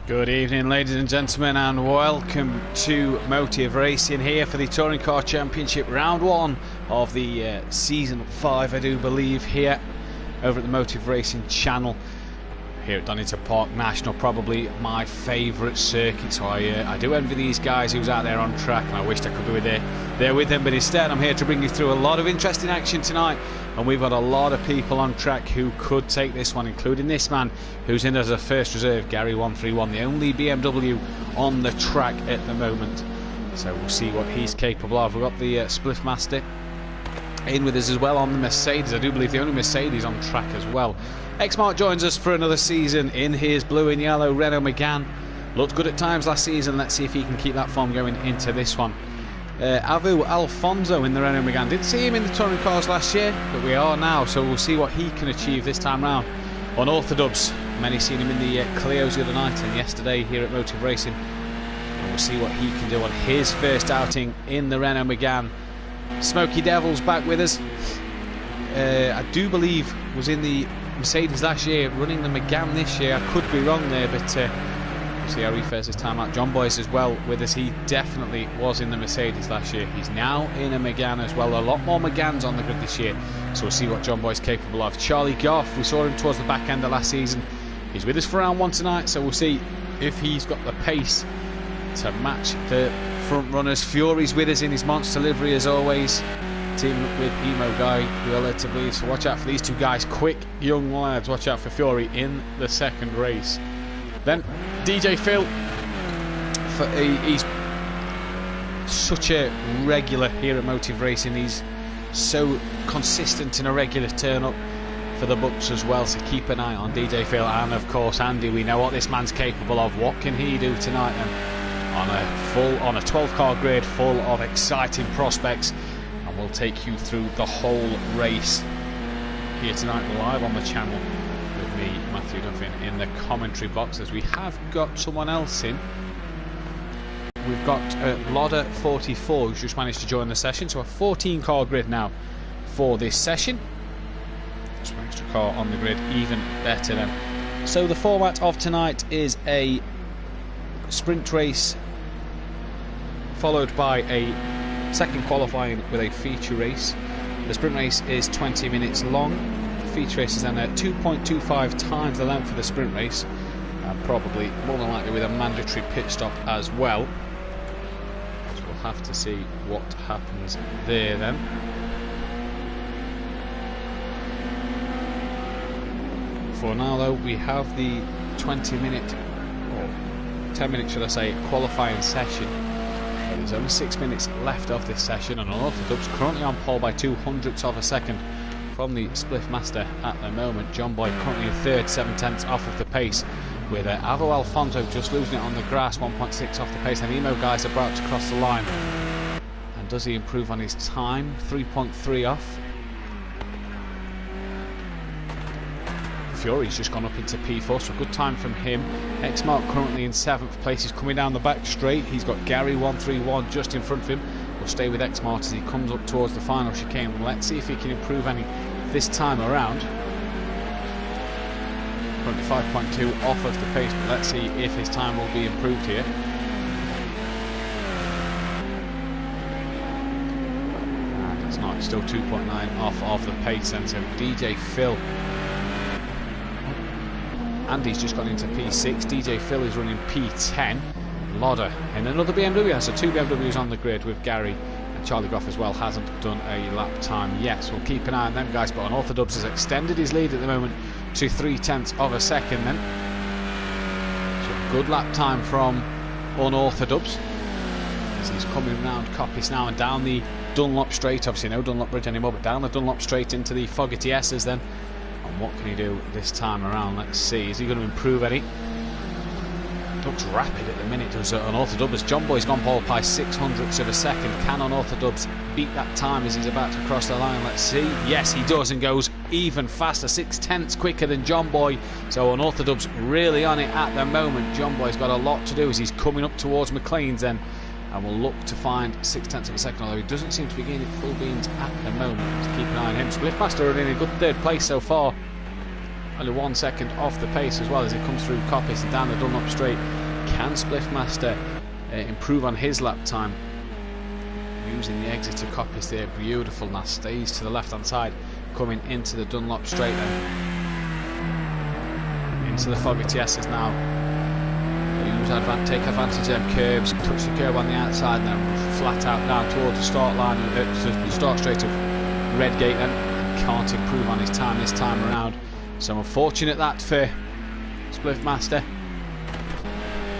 Good evening, ladies and gentlemen, and welcome to Motive Racing here for the Touring Car Championship round 1 of the season 5, I do believe, here over at the Motive Racing channel here at Donnington Park National. Probably my favourite circuit, so I do envy these guys who's out there on track, and I wished I could be there with them, but instead I'm here to bring you through a lot of interesting action tonight, and we've got a lot of people on track who could take this one, including this man who's in as a first reserve, Gary 131, the only BMW on the track at the moment. So we'll see what he's capable of. We've got the Spliffmaster in with us as well on the Mercedes. I do believe the only Mercedes on track as well. X-Mark joins us for another season in his blue and yellow Renault Megane. Looked good at times last season. Let's see if he can keep that form going into this one. Avu Alfonso in the Renault Megane. Didn't see him in the touring cars last year, but we are now, so we'll see what he can achieve this time round on Orthodubs. Many seen him in the Clios the other night and yesterday here at Motive Racing, and we'll see what he can do on his first outing in the Renault Megane. Smoky Devil's back with us. I do believe was in the Mercedes last year, running the Megane this year. I could be wrong there, but we'll see how he fares this time out. John Boyce as well with us. He definitely was in the Mercedes last year. He's now in a Megane as well. A lot more Meganes on the grid this year, so we'll see what John Boyce is capable of. Charlie Goff, we saw him towards the back end of last season. He's with us for round 1 tonight, so we'll see if he's got the pace to match the front runners. Fury's with us in his monster livery as always, teaming up with Emo Guy relatively, so watch out for these two guys, quick young lads. Watch out for Fury in the second race. Then DJ Phil, he's such a regular here at Motive Racing. He's so consistent and a regular turn up for the Bucks as well, so keep an eye on DJ Phil and of course Andy. We know what this man's capable of. What can he do tonight on a 12-car grid full of exciting prospects, and we'll take you through the whole race here tonight live on the channel with me, Matthew Duffin, in the commentary box, as we have got someone else in. We've got Lodder 44 who's just managed to join the session, so a 14-car grid now for this session. Just an extra car on the grid, even better then. So the format of tonight is a sprint race followed by a second qualifying with a feature race. The sprint race is 20 minutes long. The feature race is then at 2.25 times the length of the sprint race, and probably more than likely with a mandatory pit stop as well. So we'll have to see what happens there then. For now though, we have the 20-minute, or 10-minute should I say, qualifying session. There's only 6 minutes left of this session, and Unorthodox currently on pole by 0.02 of a second from the Spliff Master at the moment. John Boy currently in third, 7/10 off of the pace, with Avo Alfonso just losing it on the grass, 1.6 off the pace, and Emo Guy's about to cross the line. And does he improve on his time? 3.3 off. Fury's just gone up into P4, so a good time from him. X-Mark currently in 7th place. He's coming down the back straight. He's got Gary 131 just in front of him. We'll stay with X-Mark as he comes up towards the final chicane. Let's see if he can improve any this time around. Currently 5.2 off of the pace, but let's see if his time will be improved here. And it's not, it's still 2.9 off of the pace then, so DJ Phil. Andy's just gone into P6, DJ Phil is running P10, Lodder in another BMW, so 2 BMWs on the grid with Gary, and Charlie Goff as well hasn't done a lap time yet, so we'll keep an eye on them guys. But Unorthodox has extended his lead at the moment to 0.3 of a second then. So good lap time from Unorthodox as he's coming round Coppice now and down the Dunlop Straight, obviously no Dunlop Bridge anymore, but down the Dunlop Straight into the Fogarty S's then. And what can he do this time around? Let's see. Is he going to improve any? Looks rapid at the minute, does Unorthodox. John Boy's gone pole by 0.06 of a second. Can Unorthodox beat that time as he's about to cross the line? Let's see. Yes, he does, and goes even faster, 0.6 quicker than John Boy. So Unorthodox really on it at the moment. John Boy's got a lot to do as he's coming up towards McLean's then, and will look to find 0.6 of a second, although he doesn't seem to be getting full beans at the moment. Let's keep an eye on him. Spliffmaster running in a good third place so far. Only 1 second off the pace as well as he comes through Coppice and down the Dunlop Straight. Can Spliffmaster improve on his lap time? Using the exit to Coppice there, beautiful. Now stays to the left hand side, coming into the Dunlop Straight then. Into the Fogarty S's now. Take advantage of them curbs, touch the curb on the outside and then flat out down towards the start line, the start straight of Redgate then. Can't improve on his time this time around. So unfortunate that for Spliffmaster.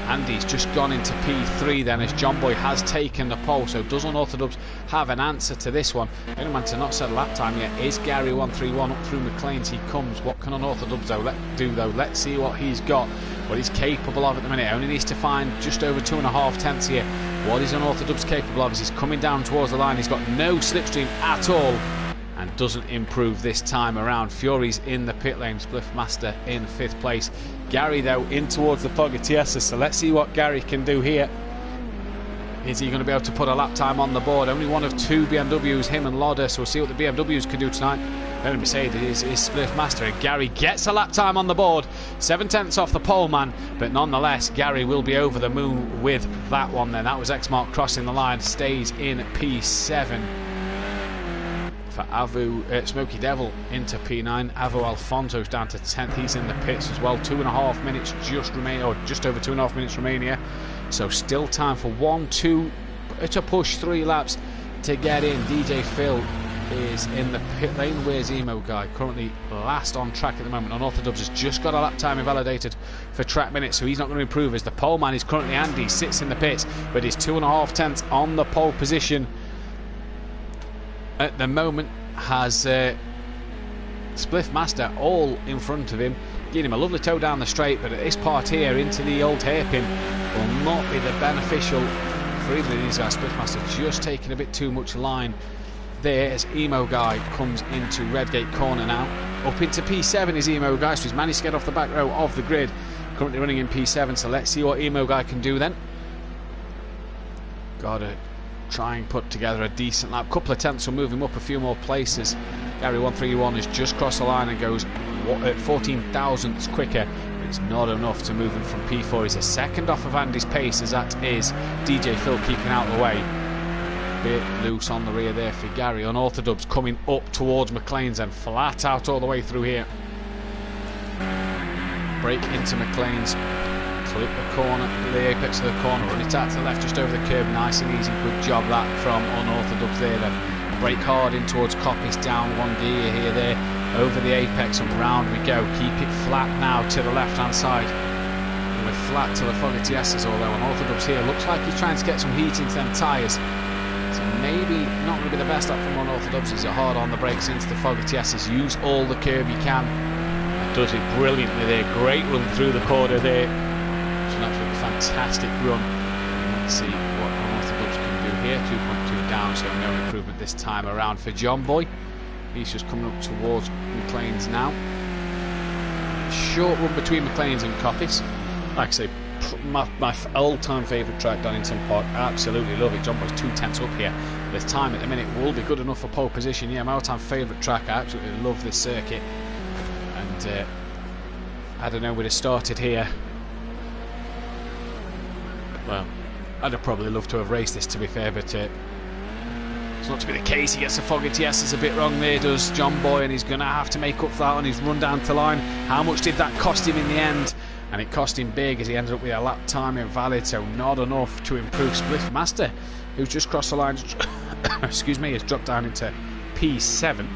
Andy's just gone into P3 then as John Boy has taken the pole. So does Unorthodox have an answer to this one? The only man to not set a lap time yet is Gary 131 up through McLean's. He comes. What can Unorthodox do though? Let's see what he's got, what he's capable of at the minute. Only needs to find just over 2.5 tenths here. What is Unorthodox capable of as he's coming down towards the line? He's got no slipstream at all and doesn't improve this time around. Fury's in the pit lane, Spliffmaster in 5th place. Gary though in towards the Fogarty S's, so let's see what Gary can do here. Is he going to be able to put a lap time on the board? Only one of 2 BMWs, him and Lodder, so we'll see what the BMWs can do tonight. Let me say that is Spliffmaster, and Gary gets a lap time on the board, 0.7 off the pole man, but nonetheless Gary will be over the moon with that one then. That was X-Mark crossing the line, stays in P7. For Avu, Smoky Devil into P9. Avo Alfonso's down to 10th. He's in the pits as well. 2.5 minutes just remain, or just over 2.5 minutes remain here. So still time for 1, 2 to push 3 laps to get in. DJ Phil is in the pit lane. Where's Emo Guy? Currently last on track at the moment. Unorthodox has just got a lap time invalidated for track minutes, so he's not going to improve as the pole man is currently Andy, sits in the pits, but he's 2.5 tenths on the pole position at the moment. Has Spliff Master all in front of him, giving him a lovely toe down the straight, but at this part here into the old hairpin will not be the beneficial for either of these guys. Spliff Master just taking a bit too much line there as Emo Guy comes into Redgate corner now. Up into P7 is Emo Guy, so he's managed to get off the back row of the grid. Currently running in P7, so let's see what Emo Guy can do then. Gotta try and put together a decent lap. Couple of tenths will move him up a few more places. Gary 131 has just crossed the line and goes 14 thousandths quicker. But it's not enough to move him from P4. He's a second off of Andy's pace, as that is DJ Phil keeping out of the way. Bit loose on the rear there for Gary. Unorthodox coming up towards McLean's and flat out all the way through here. Break into McLean's. Clip the corner, the apex of the corner, run it out to the left just over the curb, nice and easy, good job that from Unorthodox there then. Brake hard in towards Coppice, down one gear here, there, over the apex and round we go. Keep it flat now to the left hand side. And we're flat to the Fogarty S's, although Unorthodox here looks like he's trying to get some heat into them tyres. So maybe not going to be the best up from Unorthodox. He's hard on the brakes into the Fogarty S's, use all the curb you can. Does it brilliantly there, great run through the corner there. An absolutely fantastic run. And let's see what Unorthodox can do here. 2.2 down, so no improvement this time around for John Boy. He's just coming up towards McLean's now. Short run between McLean's and Coppice. Like I say, my all-time favourite track, Donnington Park. Absolutely love it. John Boy's 2 tenths up here. This time at the minute will be good enough for pole position. Yeah, my all-time favourite track. I absolutely love this circuit. And I don't know, we'd have started here. Well, I'd have probably loved to have raced this, to be fair, but it's not to be the case. He gets the Fogarty S's a bit wrong there, does John Boy, and he's going to have to make up for that on his run down to line. How much did that cost him in the end? And it cost him big, as he ended up with a lap time invalid, so not enough to improve Spliff Master, who's just crossed the line. Excuse me, has dropped down into P7.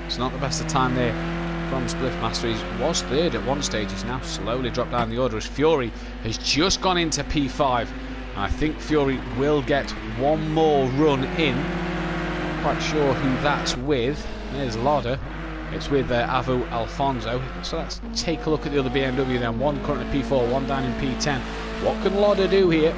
It's not the best of time there from Spliff Master. He was third at one stage, he's now slowly dropped down the order as Fury has just gone into P5. I think Fury will get one more run in. Quite sure who that's with. There's Lauder. It's with Avu Alfonso. So let's take a look at the other BMW then. One currently P4, one down in P10. What can Lauder do here?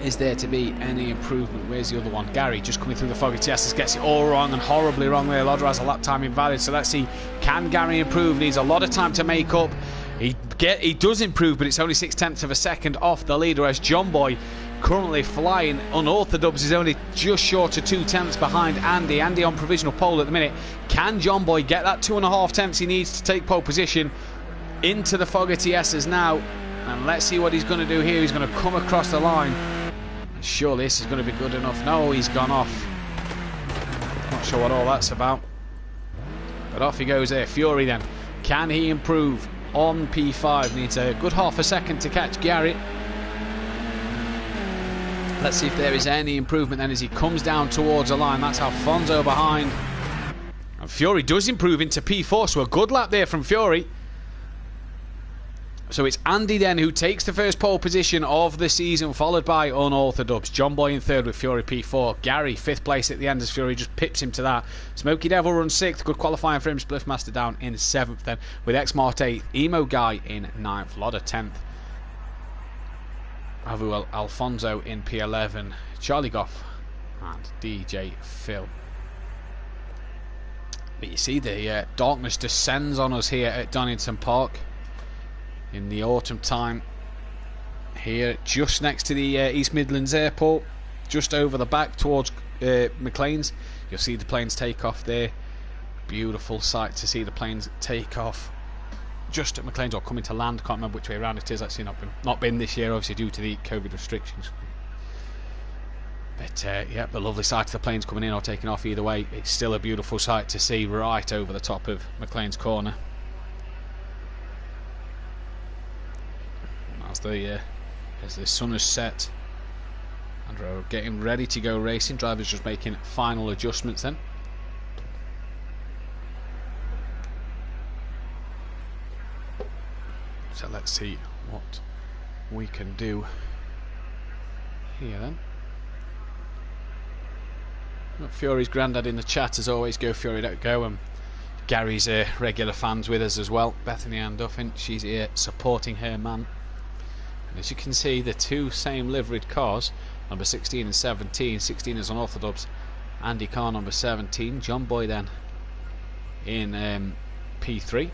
Is there to be any improvement? Where's the other one? Gary just coming through the Fogarty S's, gets it all wrong and horribly wrong there. Lauder has a lap time invalid, so let's see, can Gary improve? Needs a lot of time to make up. He does improve, but it's only 0.6 of a second off the leader, as John Boy currently flying. Unorthodox is only just short of 2 tenths behind Andy. Andy on provisional pole at the minute. Can John Boy get that 2.5 tenths he needs to take pole position? Into the Fogarty S's now, and let's see what he's going to do here. He's going to come across the line. Surely this is going to be good enough. No, he's gone off. Not sure what all that's about. But off he goes there. Fury then. Can he improve on P5? Needs a good half a second to catch Garrett. Let's see if there is any improvement then as he comes down towards the line. That's Alfonso behind. And Fury does improve into P4, so a good lap there from Fury. So it's Andy then who takes the first pole position of the season, followed by Unorthodox. John Boy in third with Fury P4. Gary 5th place at the end as Fury just pips him to that. Smoky Devil runs 6th. Good qualifying for him. Spliff Master down in 7th then, with X-Mart 8th. Emo Guy in 9th. Lauder 10th. Avu Alfonso in P11. Charlie Goff and DJ Phil. But you see the darkness descends on us here at Donnington Park in the autumn time, here just next to the East Midlands Airport, just over the back towards McLean's. You'll see the planes take off there. Beautiful sight to see the planes take off just at McLean's, or coming to land. Can't remember which way around it is. Actually not been this year, obviously due to the COVID restrictions. But yeah, the lovely sight of the planes coming in or taking off. Either way, it's still a beautiful sight to see right over the top of McLean's corner. As the sun has set and we're getting ready to go racing. Drivers just making final adjustments then. So let's see what we can do here then. Got Fury's granddad in the chat as always. Go Fury, don't go. And Gary's regular fans with us as well. Bethany Ann Duffin, she's here supporting her man. And as you can see, the two same liveried cars, number 16 and 17. 16 is unorthodox. Andy Carr number 17. John Boy then in P3.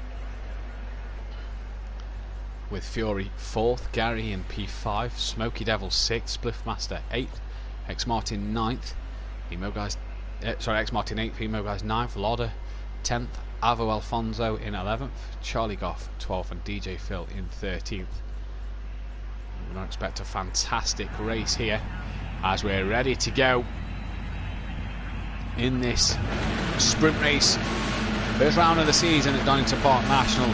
With Fury 4th, Gary in P5, Smoky Devil 6th, Spliffmaster 8th, X Martin 9th, X Martin 8th, Emo Guys 9th, Lauder 10th, Avo Alfonso in 11th, Charlie Goff 12th, and DJ Phil in 13th. We're going to expect a fantastic race here as we're ready to go in this sprint race. First round of the season at Donnington Park National.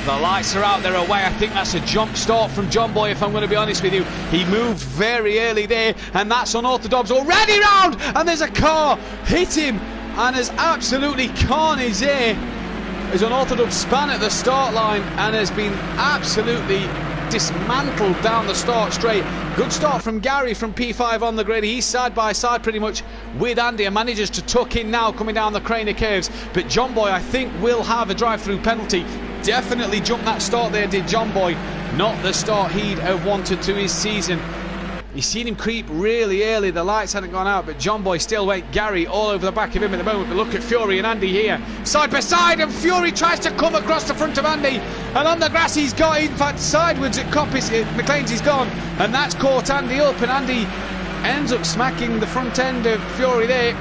The lights are out, they're away. I think that's a jump start from John Boy, if I'm going to be honest with you. He moved very early there, and that's unorthodox already round, and there's a car hit him, and there's absolutely carnage there. There's unorthodox span at the start line, and has been absolutely dismantled down the start straight. Good start from Gary from P5 on the grid. He's side by side pretty much with Andy and manages to tuck in now coming down the Craner curves. But John Boy, I think, will have a drive-through penalty. Definitely jumped that start there, did John Boy. Not the start he'd have wanted to his season. You've seen him creep really early. The lights hadn't gone out, but John Boy still went. Gary all over the back of him at the moment. But look at Fury and Andy here, side by side, and Fury tries to come across the front of Andy, and on the grass he's got, in fact, sideways at Coppice. McLean's he's gone, and that's caught Andy up, and Andy ends up smacking the front end of Fury there,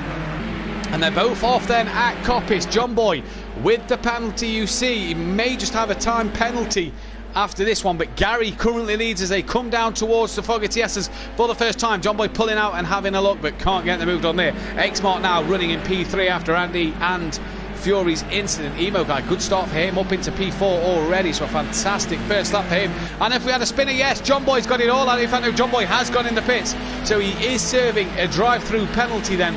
and they're both off then at Coppice. John Boy with the penalty, you see. He may just have a time penalty after this one, but Gary currently leads as they come down towards the Fogarty S's for the first time. John Boy pulling out and having a look, but can't get the move on there. X-Mart now running in P3 after Andy and Fury's incident. Emo Guy, good start for him, up into P4 already, so a fantastic first lap for him. And if we had a spinner, yes, John Boy's got it all out. In fact, no, John Boy has gone in the pits, so he is serving a drive-through penalty then,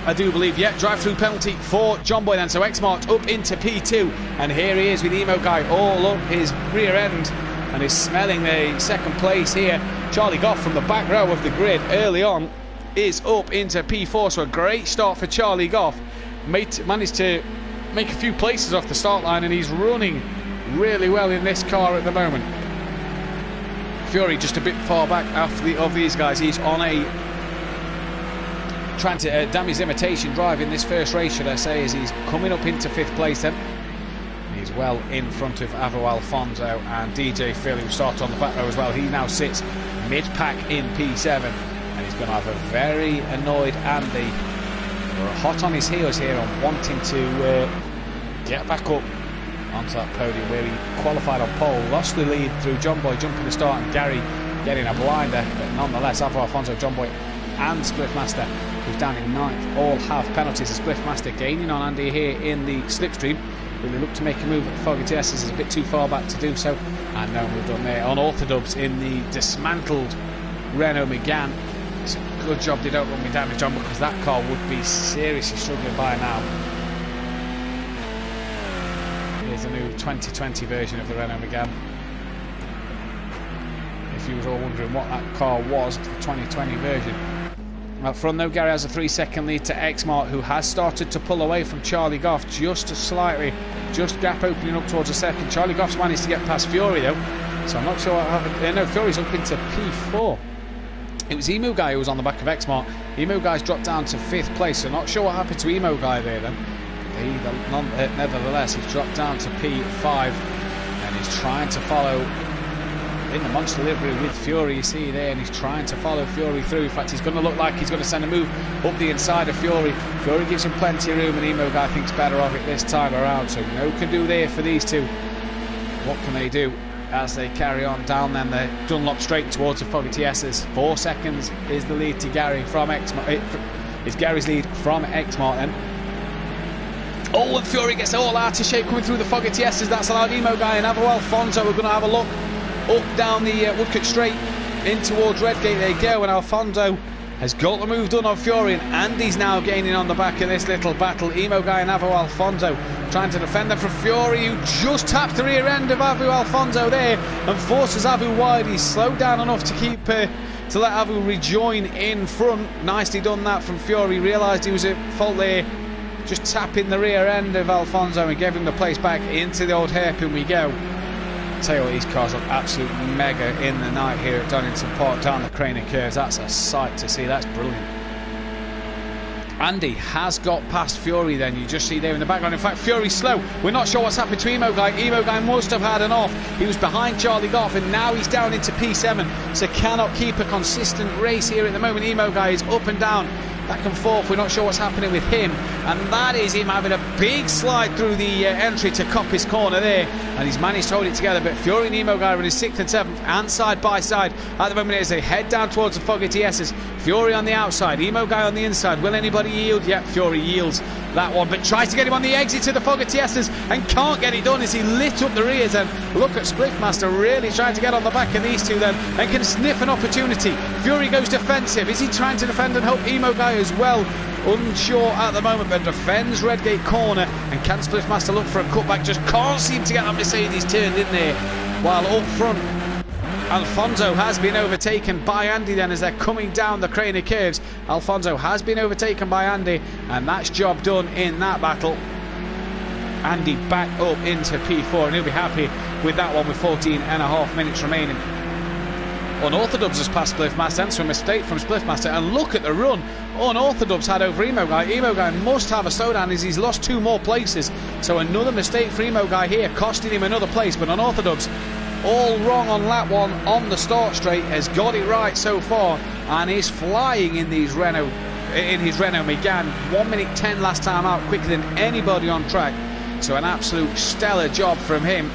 I do believe. Yeah, drive-through penalty for John Boy then. So X-Mart up into P2, and here he is with Emo Guy all up his rear end and is smelling the second place here. Charlie Goff from the back row of the grid early on is up into P4, so a great start for Charlie Goff. Managed to make a few places off the start line, and he's running really well in this car at the moment. Fury just a bit far back of these guys. He's on a trying to damn his imitation drive in this first race, should I say, as he's coming up into 5th place then. He's well in front of Avo Alfonso and DJ Phil, who started on the back row as well. He now sits mid-pack in P7, and he's going to have a very annoyed Andy. We're hot on his heels here and wanting to get back up onto that podium where he qualified on pole. Lost the lead through John Boy jumping the start and Gary getting a blinder, but nonetheless Avo Alfonso, John Boy and Spliffmaster, who's down in 9th, all have penalties. A Spliffmaster gaining on Andy here in the slipstream. Really look to make a move at the Fogarty S's, is a bit too far back to do so, and no move done there. Unorthodox in the dismantled Renault Megane. It's a good job they don't run me damage on, because that car would be seriously struggling by now. Here's the new 2020 version of the Renault Megane. If you were all wondering what that car was, the 2020 version. Up front though, Gary has a 3-second lead to X-Mart, who has started to pull away from Charlie Goff just slightly, just gap opening up towards a second. Charlie Goff's managed to get past Fury though, so I'm not sure what happened. No, Fury's up into P4. It was Emu Guy who was on the back of X-Mart. Emu Guy's dropped down to 5th place, so not sure what happened to Emo Guy there then. Nevertheless, he's dropped down to P5 and he's trying to follow in the monster livery with Fury, you see there, and he's trying to follow Fury through. In fact, he's going to look like he's going to send a move up the inside of Fury. Fury gives him plenty of room, and Emo Guy thinks better of it this time around, so no can do there for these two. What can they do as they carry on down then? They're Dunlop straight towards the Fogarty S's. 4 seconds is the lead to Gary from X-Mart. It's Gary's lead from X-Mart then. Oh, and Fury gets all out of shape coming through the Fogarty S's. That's allowed Emo Guy and Avo Alfonso. We're going to have a look up down the Woodcote Straight in towards Redgate. They go, and Alfonso has got the move done on Fury, and Andy's now gaining on the back of this little battle. Emo Guy and Avo Alfonso trying to defend them from Fury, who just tapped the rear end of Avo Alfonso there and forces Avu wide. He's slowed down enough to keep to let Avu rejoin in front. Nicely done that from Fury. Realised he was at fault there, just tapping the rear end of Alfonso and gave him the place back into the old hairpin we go. Tell you what, these cars look absolutely mega in the night here at Donnington Park down the Craner curves. That's a sight to see. That's brilliant. Andy has got past Fury then, you just see there in the background. In fact, Fury's slow. We're not sure what's happened to Emo Guy. Emo Guy must have had an off. He was behind Charlie Goff and now he's down into P7, so cannot keep a consistent race here at the moment. Emo Guy is up and down, back and forth. We're not sure what's happening with him, and that is him having a big slide through the entry to Coppice corner there, and he's managed to hold it together. But Fury and Emo Guy are in his 6th and 7th and side by side at the moment as they head down towards the Fogarty S's. Fury on the outside, Emo Guy on the inside. Will anybody yield? Yep, Fury yields that one, but tries to get him on the exit to the Fogarty S's and can't get it done as he lit up the rears. And look at Spliffmaster really trying to get on the back of these two then and can sniff an opportunity. Fury goes defensive. Is he trying to defend and help Emo Guy as well? Unsure at the moment, but defends Redgate corner. And can Spliffmaster look for a cutback? Just can't seem to get that Mercedes turned in there. While up front, Alfonso has been overtaken by Andy then as they're coming down the Craner curves. Alfonso has been overtaken by Andy, and that's job done in that battle. Andy back up into P4, and he'll be happy with that one with 14.5 minutes remaining. Unorthodox has passed Spliffmaster, and so a mistake from Spliffmaster, and look at the run Unorthodox had over Emo Guy. Emo Guy must have a slowdown as he's lost 2 more places, so another mistake for Emo Guy here, costing him another place. But Unorthodox, all wrong on lap 1 on the start straight, has got it right so far and is flying in these Renault, in his Renault Megane. 1 minute 10 last time out, quicker than anybody on track, so an absolute stellar job from him.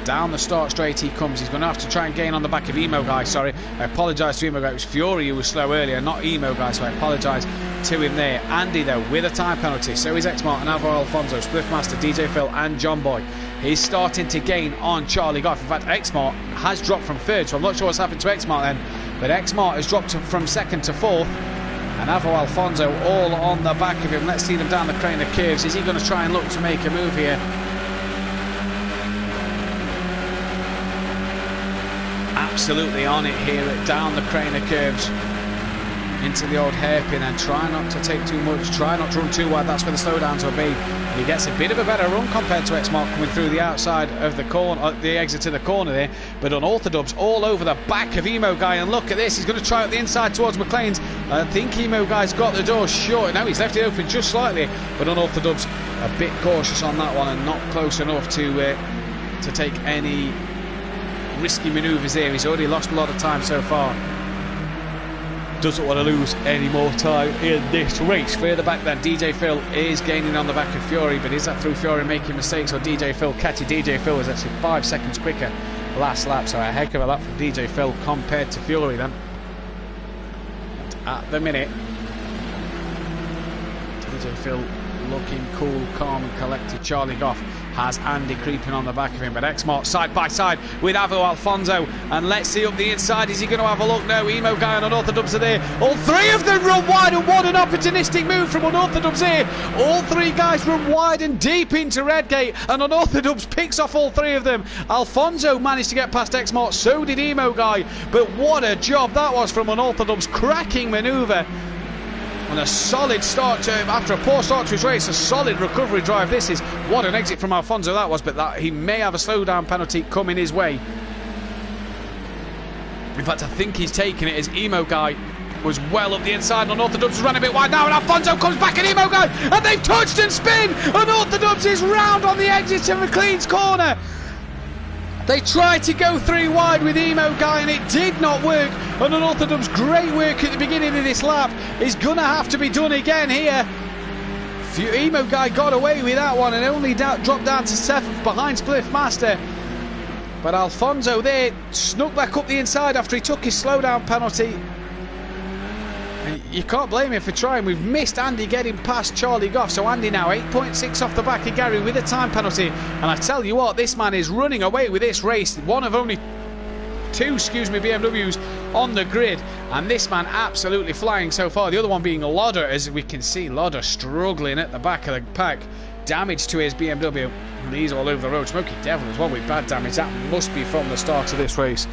Down the start straight he comes. He's going to have to try and gain on the back of Emo Guy. Sorry, I apologise to Emo Guy. It was Fury who was slow earlier, not Emo Guy, so I apologise to him there. Andy though with a time penalty, so is X-Mart and Alvaro Alfonso, Spliffmaster, DJ Phil and John Boy. He's starting to gain on Charlie Goff. In fact, X-Mart has dropped from 3rd, so I'm not sure what's happened to X-Mart then, but X-Mart has dropped from 2nd to 4th, and Alvaro Alfonso all on the back of him. Let's see them down the Craner curves. Is he going to try and look to make a move here? Absolutely on it here at down the Craner curves into the old hairpin, and try not to take too much, try not to run too wide. That's where the slowdowns will be. He gets a bit of a better run compared to X-Mark coming through the outside of the corner, the exit to the corner there. But Unorthodox all over the back of Emo Guy, and look at this, he's going to try out the inside towards McLean's. I think Emo Guy's got the door short. No, he's left it open just slightly, but Unorthodox a bit cautious on that one and not close enough to take any risky manoeuvres there. He's already lost a lot of time so far. Doesn't want to lose any more time in this race. Further back then, DJ Phil is gaining on the back of Fury, but is that through Fury making mistakes or DJ Phil catching? DJ Phil was actually 5 seconds quicker last lap, so a heck of a lap from DJ Phil compared to Fury then. And at the minute, DJ Phil looking cool, calm and collected. Charlie Goff has Andy creeping on the back of him, but X-Mart side by side with Avo Alfonso, and let's see up the inside. Is he going to have a look? No, Emo Guy and Unorthodox are there. All 3 of them run wide, and what an opportunistic move from Unorthodox here. All 3 guys run wide and deep into Redgate, and Unorthodox picks off all 3 of them. Alfonso managed to get past X-Mart, so did Emo Guy, but what a job that was from Unorthodox. Cracking manoeuvre. And a solid start to, after a poor start to his race, a solid recovery drive this is. What an exit from Alfonso that was, but that he may have a slowdown penalty coming his way. In fact, I think he's taking it as Emo Guy was well up the inside, and Unorthodox ran a bit wide now, and Alfonso comes back, and Emo Guy, and they've touched and spin. Unorthodox is round on the exit to McLean's corner. They tried to go 3 wide with Emo Guy and it did not work. And Unorthodox, great work at the beginning of this lap, is going to have to be done again here. Emo Guy got away with that one and only dropped down to 7th behind Spliffmaster. But Alfonso there snuck back up the inside after he took his slowdown penalty. And you can't blame him for trying. We've missed Andy getting past Charlie Goff, so Andy now 8.6 off the back of Gary with a time penalty. And I tell you what, this man is running away with this race. One of only 2 BMWs on the grid, and this man absolutely flying so far. The other one being Lodder, as we can see Lodder struggling at the back of the pack. Damage to his BMW, and he's all over the road. Smoky Devil as well with bad damage. That must be from the start of this race.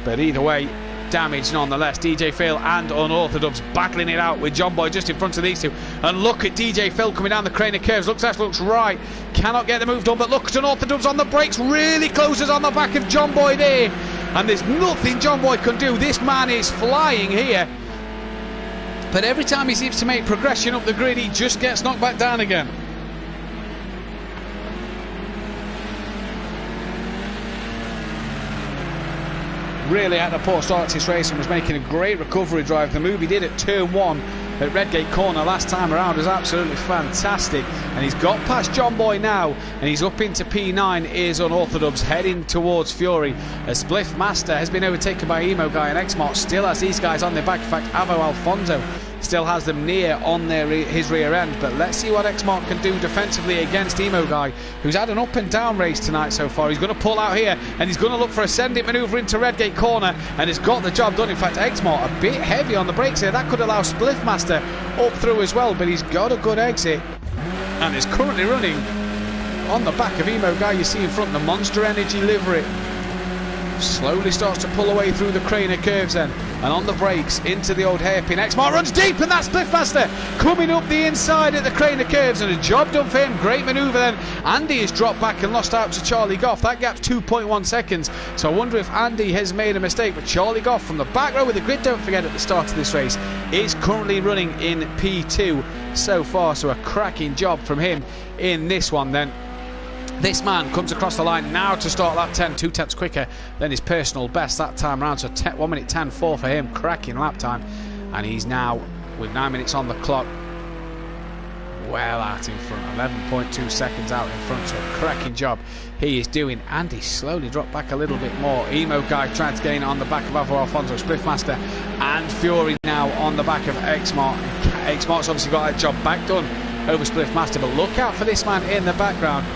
But either way, damage nonetheless. DJ Phil and Unorthodox battling it out with John Boy just in front of these two. And look at DJ Phil coming down the crane of curves. Looks left, looks right. Cannot get the move done, but look at Unorthodox on the brakes. Really closes on the back of John Boy there. And there's nothing John Boy can do. This man is flying here. But every time he seems to make progression up the grid, he just gets knocked back down again. Really had a poor start to this race and was making a great recovery drive. The move he did at turn 1 at Redgate Corner last time around was absolutely fantastic. And he's got past John Boy now, and he's up into P9. Is Unorthodox heading towards Fury. As Spliff Master has been overtaken by Emo Guy, and Xmart still has these guys on their back. In fact, Avo Alfonso still has them near on his rear end. But let's see what Xmart can do defensively against Emo Guy, who's had an up and down race tonight so far. He's going to pull out here, and he's going to look for a send-it manoeuvre into Redgate Corner, and has got the job done. In fact, Xmart a bit heavy on the brakes here. That could allow Spliff Master up through as well, but he's got a good exit and is currently running on the back of Emo Guy. You see in front the Monster Energy livery. Slowly starts to pull away through the crane of curves then, and on the brakes into the old hairpin. Xmart runs deep, and that's Spliff Master coming up the inside at the crane of curves, and a job done for him. Great manoeuvre then. Andy has dropped back and lost out to Charlie Goff. That gap's 2.1 seconds, so I wonder if Andy has made a mistake. But Charlie Goff from the back row with the grid, don't forget, at the start of this race, is currently running in P2 so far, so a cracking job from him in this one then. This man comes across the line now to start lap 10, 2 tenths quicker than his personal best that time around. So 1 minute 10.4 for him, cracking lap time. And he's now, with 9 minutes on the clock, well out in front, 11.2 seconds out in front. So a cracking job he is doing. Andy slowly dropped back a little bit more. Emo Guy trying to gain on the back of Avo Alfonso. Spliff Master and Fury now on the back of Xmart. Xmart's obviously got that job back done over Spliff Master, but look out for this man in the background.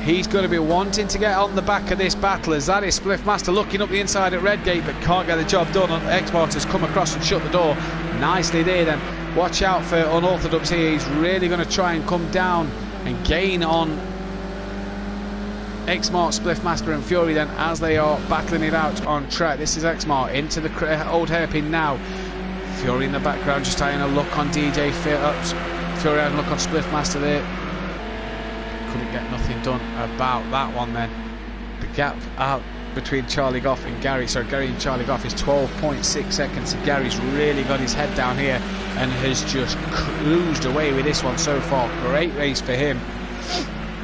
He's going to be wanting to get on the back of this battle, as that is Spliff Master looking up the inside at Redgate, but can't get the job done. Xmart has come across and shut the door nicely there then. Watch out for Unorthodox here. He's really going to try and come down and gain on Xmart, Spliff Master and Fury then, as they are battling it out on track. This is Xmart into the old hairpin now. Fury in the background just having a look on DJ Phillips. Fury having a look on Spliff Master there. Couldn't get nothing done about that one then. The gap out between Charlie Goff and Gary, so Gary and Charlie Goff is 12.6 seconds. Gary's really got his head down here and has just cruised away with this one so far. Great race for him.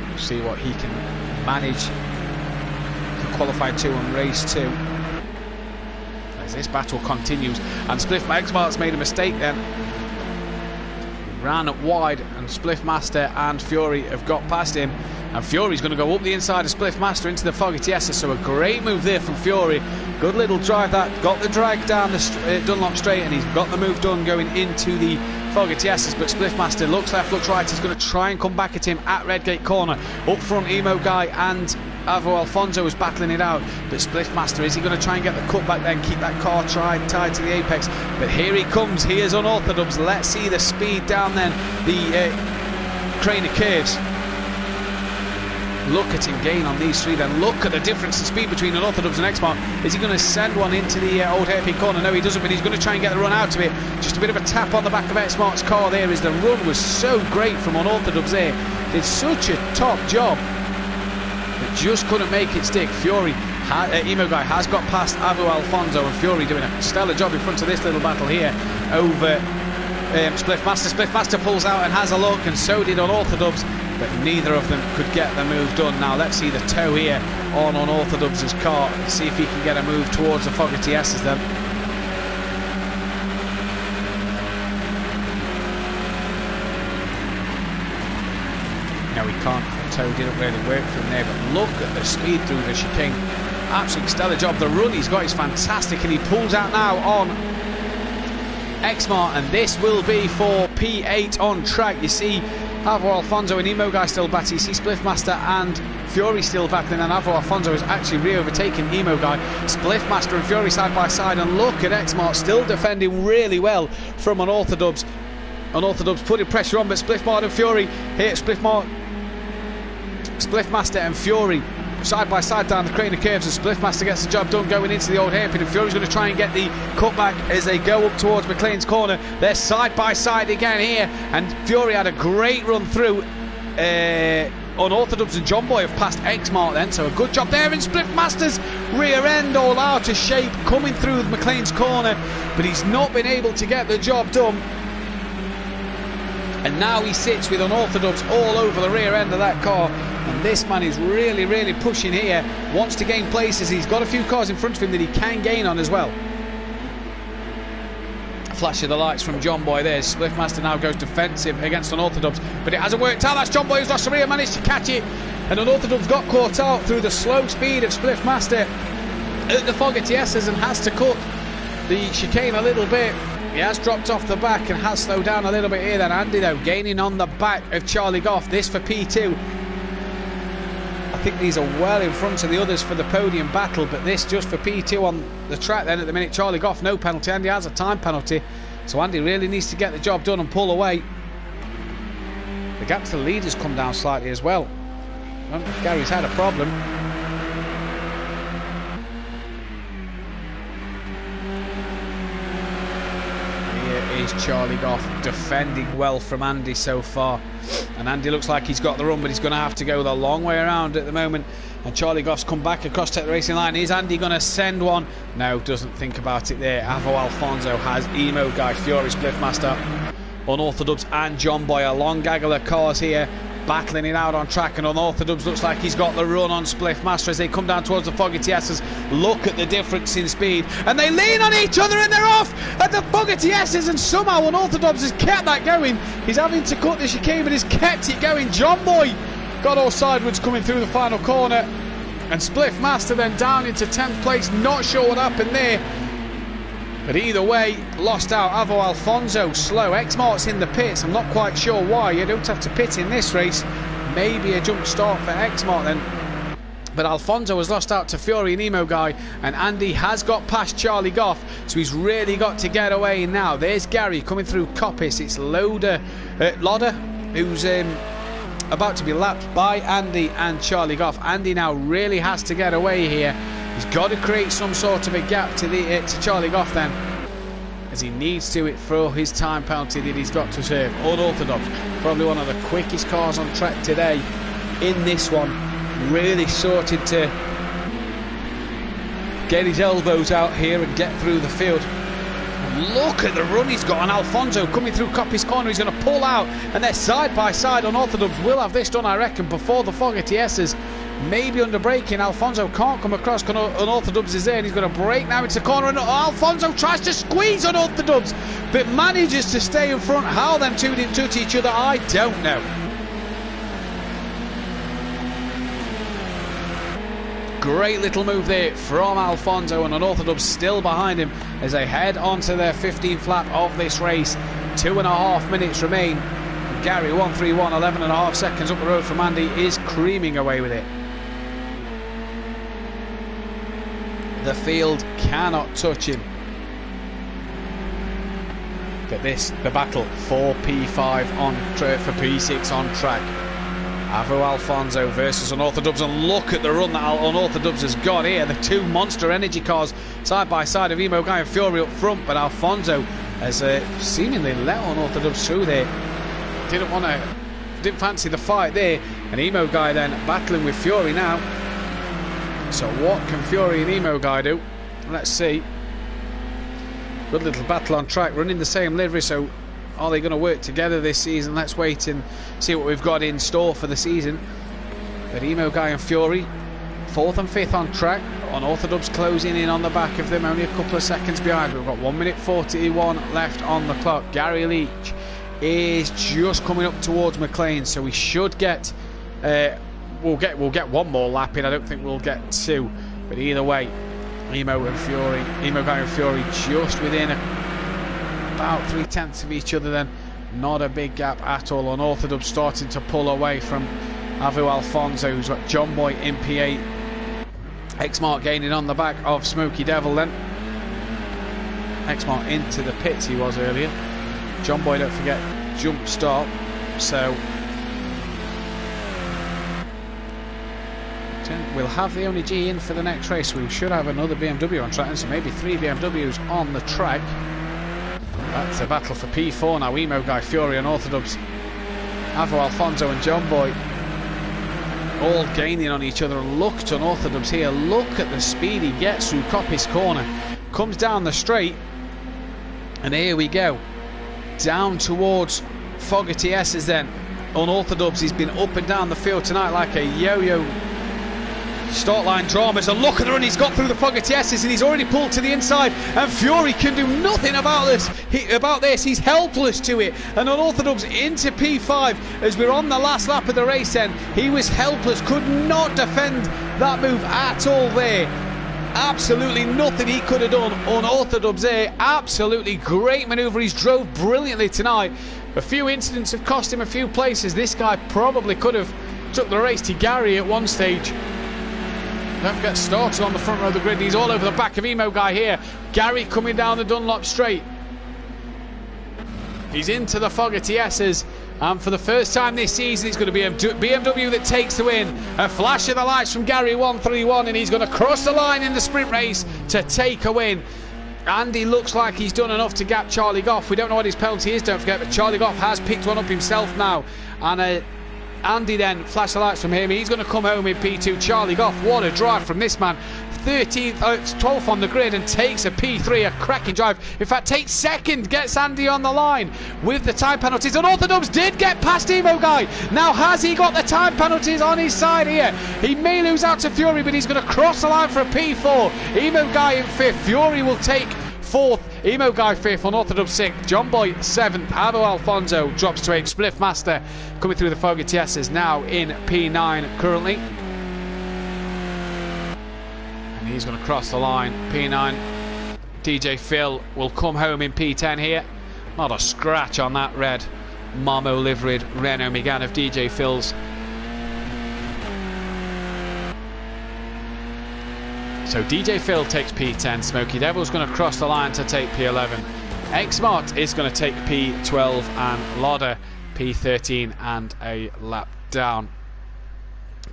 We'll see what he can manage for qualified 2 and race 2 as this battle continues. And Spliff Xmart's made a mistake then. Ran up wide, and Spliff Master and Fury have got past him, and Fury's going to go up the inside of Spliff Master into the Foggetiessa. So a great move there from Fury. Good little drive that got the drag down the Dunlop straight, and he's got the move done going into the Foggetiessas. But Spliff Master looks left, looks right. He's going to try and come back at him at Redgate Corner. Up front, Emo Guy and Avo Alfonso is battling it out, but Spliff Master, is he going to try and get the cut back then, keep that car tied to the apex? But here he comes, he is Unorthodox. Let's see the speed down then the crane of curves. Look at him gain on these three then. Look at the difference in speed between Unorthodox and Xmart. Is he going to send one into the old hairpin corner? No, he doesn't, but he's going to try and get the run out of it. Just a bit of a tap on the back of Xmart's car there, as the run was so great from Unorthodox there. Did such a top job, but just couldn't make it stick. Fury, Emo Guy has got past Avo Alfonso, and Fury doing a stellar job in front of this little battle here over Spliff Master. Spliff Master pulls out and has a look, and so did Unorthodox, but neither of them could get the move done. Now let's see the toe here on Unorthodox's car, see if he can get a move towards the Foggetiessas then. No, he can't. The toe didn't really work from there, but look at the speed through the chicane. Absolutely stellar job. The run he's got is fantastic, and he pulls out now on Xmart, and this will be for P8 on track. You see Avo Alfonso and Emo Guy still battling. You see Spliff Master and Fury still battling, and Avo Alfonso is actually re-overtaking Emo Guy. Spliff Master and Fury side by side, and look at Xmart still defending really well from Unorthodox. Unorthodox putting pressure on, but Spliff Master and Fury here, Spliff Master and Fury side by side down the crane of curves, and Spliffmaster gets the job done going into the old hairpin, and Fury's going to try and get the cutback as they go up towards McLean's corner. They're side by side again here, and Fury had a great run through. Unorthodox and John Boy have passed X-Mark then, so a good job there, and Spliffmaster's rear end all out of shape coming through McLean's corner, but he's not been able to get the job done. And now he sits with Unorthodox all over the rear end of that car, and this man is really pushing here, wants to gain places. He's got a few cars in front of him that he can gain on as well. Flash of the lights from John Boy there. Spliffmaster now goes defensive against Unorthodox, but it hasn't worked out. That's John Boy who's lost the rear, managed to catch it, and Unorthodox got caught out through the slow speed of Spliffmaster at the Fogarty S's and has to cut the chicane a little bit. He has dropped off the back and has slowed down a little bit here. Then Andy though gaining on the back of Charlie Goff. This for P2. I think these are well in front of the others for the podium battle, but this just for P2 on the track then at the minute. Charlie Goff no penalty, Andy has a time penalty, so Andy really needs to get the job done and pull away. The gap to the leaders come down slightly as well. Gary's had a problem. Here is Charlie Goff defending well from Andy so far. And Andy looks like he's got the run, but he's going to have to go the long way around at the moment. And Charlie Goff's come back across to the racing line. Is Andy going to send one? No, doesn't think about it there. Avo Alfonso has Emo Guy, Fury, Spliffmaster, Unorthodox and John Boy. A long gaggle of cars here, battling it out on track, and Unorthodox looks like he's got the run on Spliffmaster as they come down towards the Fogarty S's. Look at the difference in speed, and they lean on each other and they're off at the Fogarty S's, and somehow Unorthodox has kept that going. He's having to cut the chicane, but he's kept it going. John Boy got all sideways coming through the final corner, and Spliffmaster then down into 10th place. Not sure what happened there, but either way, lost out. Avo Alfonso slow. X-Mark's in the pits. I'm not quite sure why. You don't have to pit in this race. Maybe a jump start for X-Mark then. But Alfonso has lost out to Fury and Emo Guy, and Andy has got past Charlie Goff, so he's really got to get away now. There's Gary coming through Coppice. It's Lodder who's about to be lapped by Andy and Charlie Goff. Andy now really has to get away here. He's got to create some sort of a gap to Charlie Goff then, as he needs to for his time penalty that he's got to serve. Unorthodox, probably one of the quickest cars on track today in this one, really sorted to get his elbows out here and get through the field. Look at the run he's got on Alfonso coming through Coppice corner. He's going to pull out, and they're side by side. Unorthodox will have this done, I reckon, before the Fogarty S's. Maybe under braking. Alfonso can't come across. Unorthodox is there, and he's going to brake now into the corner, and Alfonso tries to squeeze Unorthodox but manages to stay in front. How them two didn't touch each other, I don't know. Great little move there from Alfonso, and Unorthodox still behind him as they head onto their 15th lap of this race. 2.5 minutes remain. Gary 131, 11.5 seconds up the road from Andy, is creaming away with it. The field cannot touch him. Look at this, the battle for P5 on for P6 on track. Avo Alfonso versus Unorthodox, and look at the run that Unorthodox has got here. The two monster energy cars side by side of Emo Guy and Fury up front, but Alfonso has seemingly let Unorthodox through there. Didn't fancy the fight there, and Emo Guy then battling with Fury now. So what can Fury and Emo Guy do? Let's see. Good little battle on track, running the same livery, so are they going to work together this season? Let's wait and see what we've got in store for the season. But Emo Guy and Fury, 4th and 5th on track. Unorthodox closing in on the back of them, only a couple of seconds behind. We've got 1 minute 41 left on the clock. Gary Leach is just coming up towards McLean, so we should get we'll get one more lap in. I don't think we'll get two, but either way, Emo Guy and Fury just within about 3/10 of each other then. Not a big gap at all. Unorthodox starting to pull away from Avo Alfonso, who's got John Boy in P8. X-Mark gaining on the back of Smoky Devil then. X-Mark into the pits he was earlier. John Boy, don't forget, jump start, so We'll have the only G in for the next race. We should have another BMW on track, and so maybe 3 BMWs on the track. That's a battle for P4 now. Emo Guy, Fury and Orthodox. Avo, Alfonso and John Boy all gaining on each other. Look to Unorthodox here. Look at the speed he gets through Coppice Corner. Comes down the straight. And here we go. Down towards Fogarty S's then. Unorthodox, he's been up and down the field tonight like a yo-yo. Start line dramas, and look at the run he's got through the Fogarty S's, and he's already pulled to the inside, and Fury can do nothing about this. He's helpless to it, and Unorthodox into P5 as we're on the last lap of the race then. He was helpless, could not defend that move at all there. Absolutely nothing he could have done. Unorthodox there, absolutely great manoeuvre. He's drove brilliantly tonight. A few incidents have cost him a few places. This guy probably could have took the race to Gary at one stage. Don't forget, started on the front row of the grid. He's all over the back of Emo Guy here. Gary coming down the Dunlop straight. He's into the Fogarty S's. And for the first time this season, it's going to be a BMW that takes the win. A flash of the lights from Gary 131, and he's going to cross the line in the sprint race to take a win. Andy looks like he's done enough to gap Charlie Goff. We don't know what his penalty is, don't forget, but Charlie Goff has picked one up himself now. And Andy then, flash the lights from him. He's going to come home in P2. Charlie Goff, what a drive from this man. 12th on the grid and takes a P3, a cracking drive. In fact, takes second, gets Andy on the line with the time penalties. And Orthodox did get past Emo Guy. Now, has he got the time penalties on his side here? He may lose out to Fury, but he's going to cross the line for a P4. Emo Guy in 5th. Fury will take 4th. Emo Guy 5th, Unorthodox 6th, John Boy 7th, Avo Alfonso drops to 8th, Spliff Master coming through the Fogarty S's now in P9 currently. And he's going to cross the line, P9. DJ Phil will come home in P10 here. Not a scratch on that red Marmo liveried Renault Megane of DJ Phil's. So DJ Phil takes P10, Smokey Devil's going to cross the line to take P11. Xmart is going to take P12 and Lodder P13 and a lap down.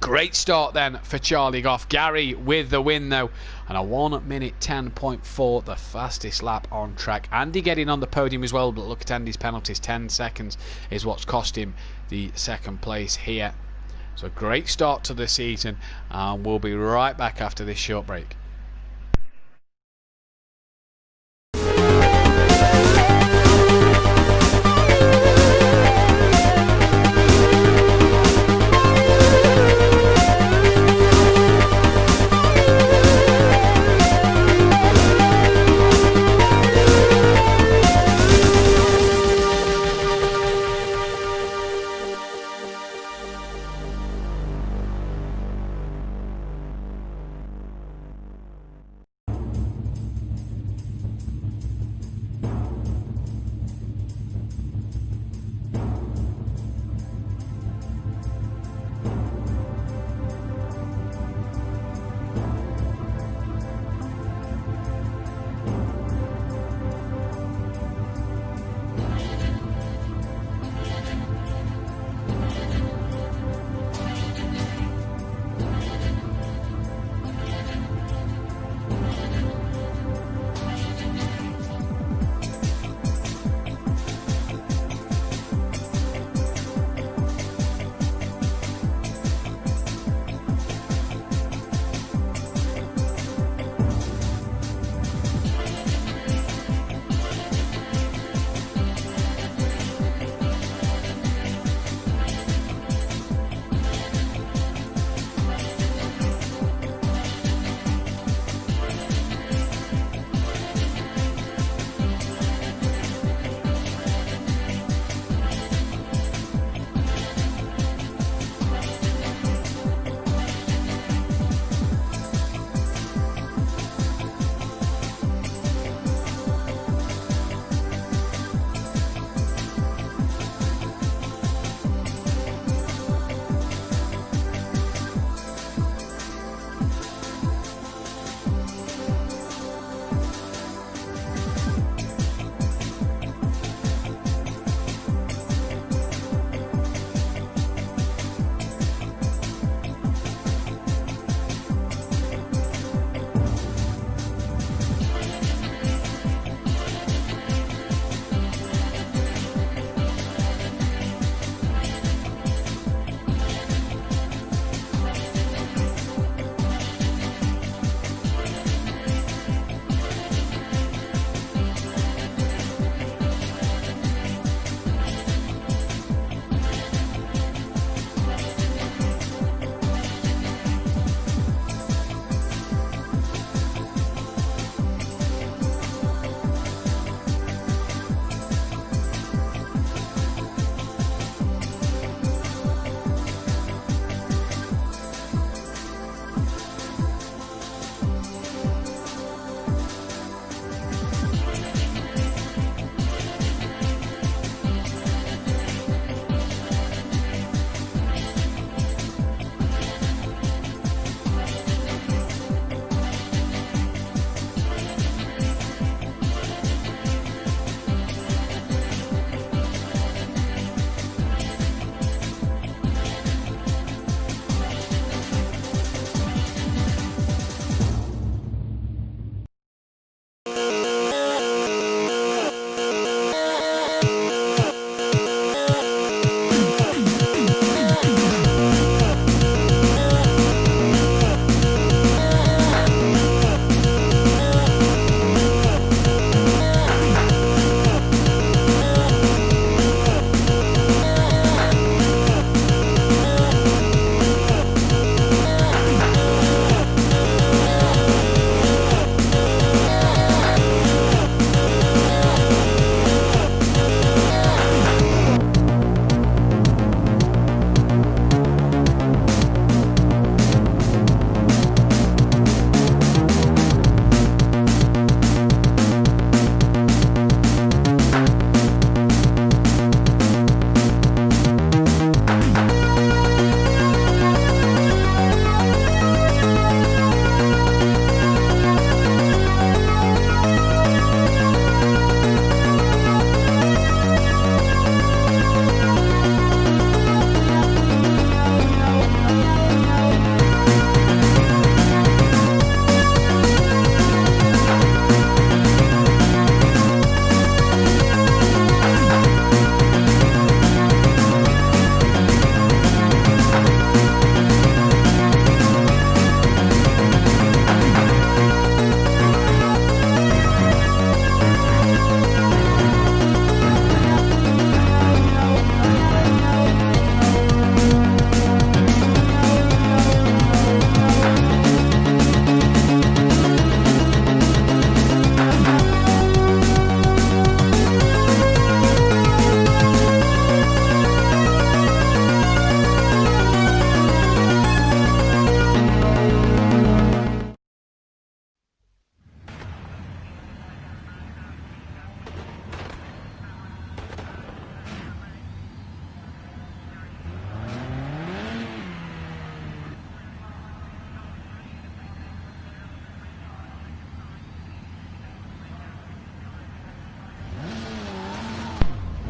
Great start then for Charlie Goff. Gary with the win though, and a 1 minute 10.4, the fastest lap on track. Andy getting on the podium as well, but look at Andy's penalties. 10 seconds is what's cost him the second place here. So great start to the season, and we'll be right back after this short break.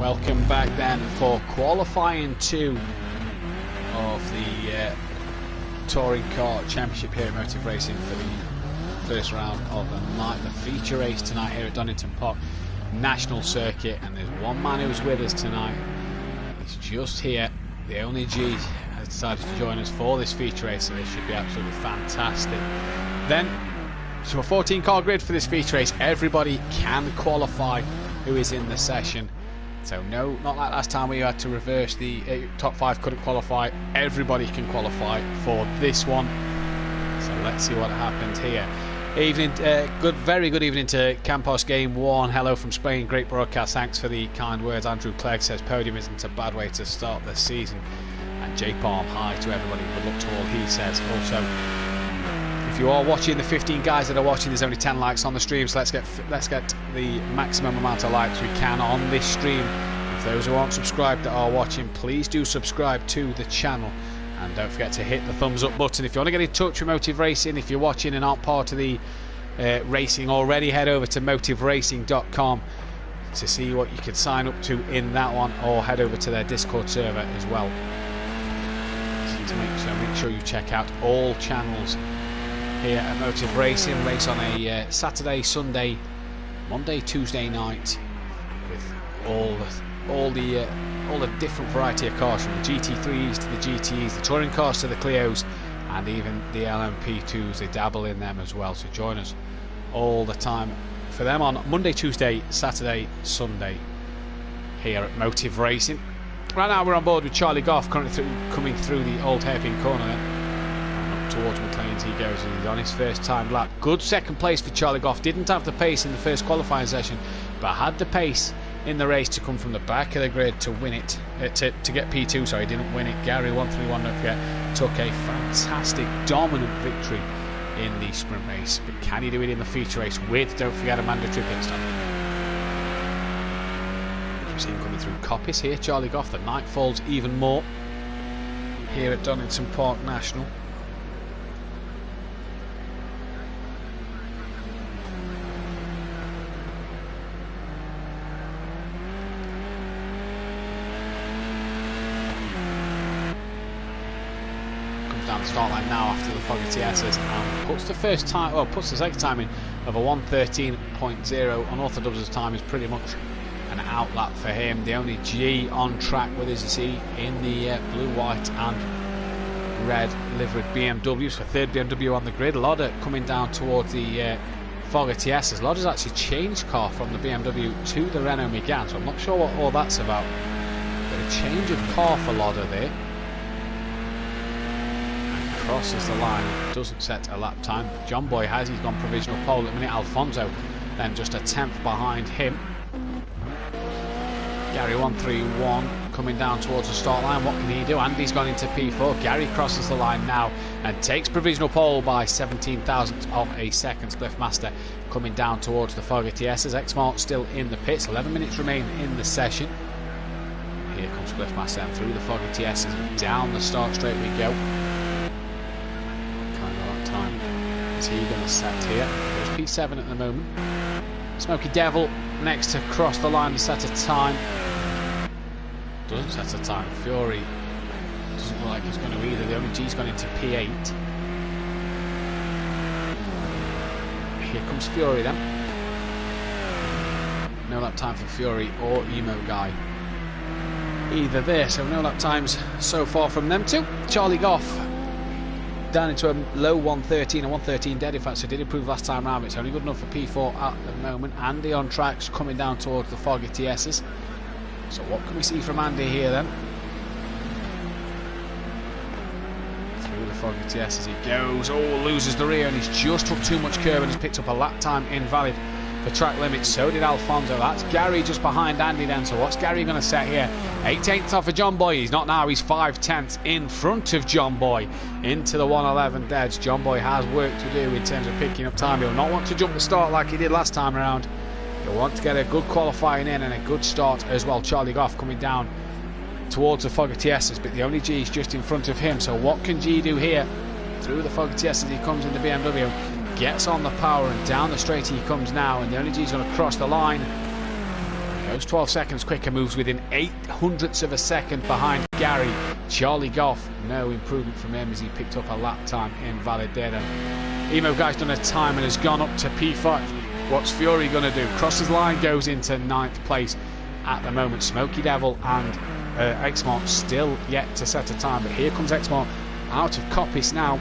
Welcome back then for qualifying 2 of the Touring Car Championship here at Motive Racing for the first round of the night. The feature race tonight here at Donnington Park National Circuit, and there's one man who's with us tonight. He's just here. The only G has decided to join us for this feature race, so this should be absolutely fantastic. Then, so a 14 car grid for this feature race. Everybody can qualify who is in the session. So no, not like last time where you had to reverse the top 5 couldn't qualify. Everybody can qualify for this one. So let's see what happens here. Evening, very good evening to Campos Game 1. Hello from Spain, great broadcast. Thanks for the kind words. Andrew Clegg says podium isn't a bad way to start the season. And J Palm, hi to everybody. Good luck to all, he says. Also, if you are watching, the 15 guys that are watching, there's only 10 likes on the stream, so let's get the maximum amount of likes we can on this stream. If those who aren't subscribed that are watching, please do subscribe to the channel, and don't forget to hit the thumbs up button. If you want to get in touch with Motive Racing, if you're watching and aren't part of the racing already, head over to motiveracing.com to see what you can sign up to in that one, or head over to their Discord server as well. So make sure you check out all channels here at Motive Racing. Race on a Saturday, Sunday, Monday, Tuesday night, with all the different variety of cars, from the GT3s to the GTs, the touring cars to the Clios, and even the LMP2s. They dabble in them as well. So join us all the time for them on Monday, Tuesday, Saturday, Sunday here at Motive Racing. Right now we're on board with Charlie Goff, currently coming through the old hairpin corner there. Towards McLean's he goes, and he's on his first time lap. Good second place for Charlie Goff. Didn't have the pace in the first qualifying session, but had the pace in the race to come from the back of the grid to win it, to get P2. Sorry, didn't win it. Gary 131, don't forget, took a fantastic dominant victory in the sprint race, but can he do it in the feature race with, don't forget, a mandatory pit stop? We've seen coming through Coppice here, Charlie Goff. The night falls even more here at Donnington Park National. Down the start line now after the Fogarty S's, and puts the first time, well, puts the second time in of a 1:13.0. Unorthodox time is pretty much an outlap for him. The only G on track with us, you see, in the blue, white and red liveried BMWs. For third BMW on the grid. Lodder coming down towards the Fogarty S's. Lodder's actually changed car from the BMW to the Renault Megane, so I'm not sure what all that's about, but a change of car for Lodder there. Crosses the line, doesn't set a lap time. John Boy has, he's gone provisional pole at the minute. Alfonso then just a 10th behind him. Gary 131 coming down towards the start line. What can he do? Andy's gone into P4. Gary crosses the line now and takes provisional pole by 17 thousandths of a second. Spliffmaster coming down towards the Fogarty S's. X-Mart still in the pits. 11 minutes remain in the session. Here comes Spliffmaster and through the Fogarty S's. Down the start straight we go. Is he going to set here? There's P7 at the moment. Smoky Devil next to cross the line to set a time. Doesn't set a time. Fury doesn't look like he's going to either. The only G's gone into P8. Here comes Fury then. No lap time for Fury or Emo Guy either there, so no lap times so far from them two. Charlie Goff down into a low 1:13, a 1:13 dead in fact, so did improve last time round, but it's only good enough for P4 at the moment. Andy on tracks coming down towards the Fogarty S's. So what can we see from Andy here then? Through the Fogarty S as he goes, loses the rear, and he's just took too much curb and has picked up a lap time invalid for track limits. So did Alfonso. That's Gary just behind Andy then. So what's Gary going to set here? 8/10 off of John Boy. He's not now. He's 5/10 in front of John Boy into the 1:11 deads. John Boy has work to do in terms of picking up time. He'll not want to jump the start like he did last time around. He'll want to get a good qualifying in and a good start as well. Charlie Goff coming down towards the Fogarty S's, but the only G is just in front of him. So what can G do here? Through the Fogarty S as he comes in the BMW. Gets on the power and down the straight he comes now, and the only G's going to cross the line. Goes 12 seconds quicker, moves within 0.08 of a second behind Gary. Charlie Goff, no improvement from him as he picked up a lap time invalid there then. Emo Guy's done a time and has gone up to P5. What's Fury going to do? Crosses line, goes into 9th place at the moment. Smoky Devil and Exmont still yet to set a time, but here comes Exmont out of Coppice now.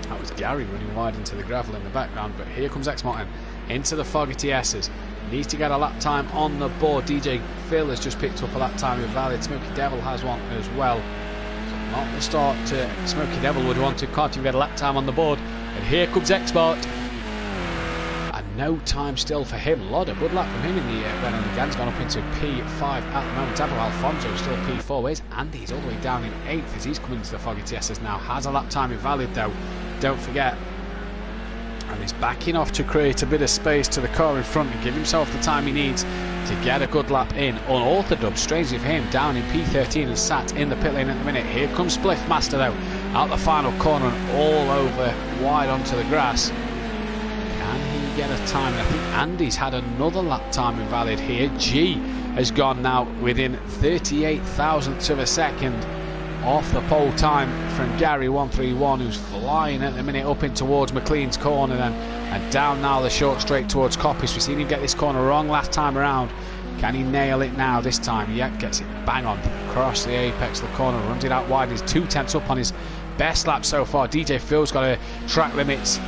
That was Gary running wide into the gravel in the background, but here comes Exmont into the Fogarty S's. Needs to get a lap time on the board. DJ Phil has just picked up a lap time invalid. Smoky Devil has one as well. So not the start Smoky Devil would want to. Can't even get a lap time on the board. And here comes Export. And no time still for him. Lodder, good lap from him in the air. And again's gone up into P5 at the moment. Evo Alfonso is still P4. Where's Andy? He's all the way down in 8th as he's coming into the Fogarty S's now. Has a lap time invalid though. Don't forget. And he's backing off to create a bit of space to the car in front and give himself the time he needs to get a good lap in. Unorthodox, strangely for him, down in P13 and sat in the pit lane at the minute. Here comes Spliff Master though, out the final corner and all over wide onto the grass. Can he get a time? I think Andy's had another lap time invalid here. G has gone now within 38,000ths of a second off the pole time from Gary 131, who's flying at the minute up in towards McLean's corner then, and down now the short straight towards Coppice. We've seen him get this corner wrong last time around. Can he nail it now this time? Yep, gets it bang on across the apex of the corner, runs it out wide. He's 2/10 up on his best lap so far. DJ Phil's got a track limits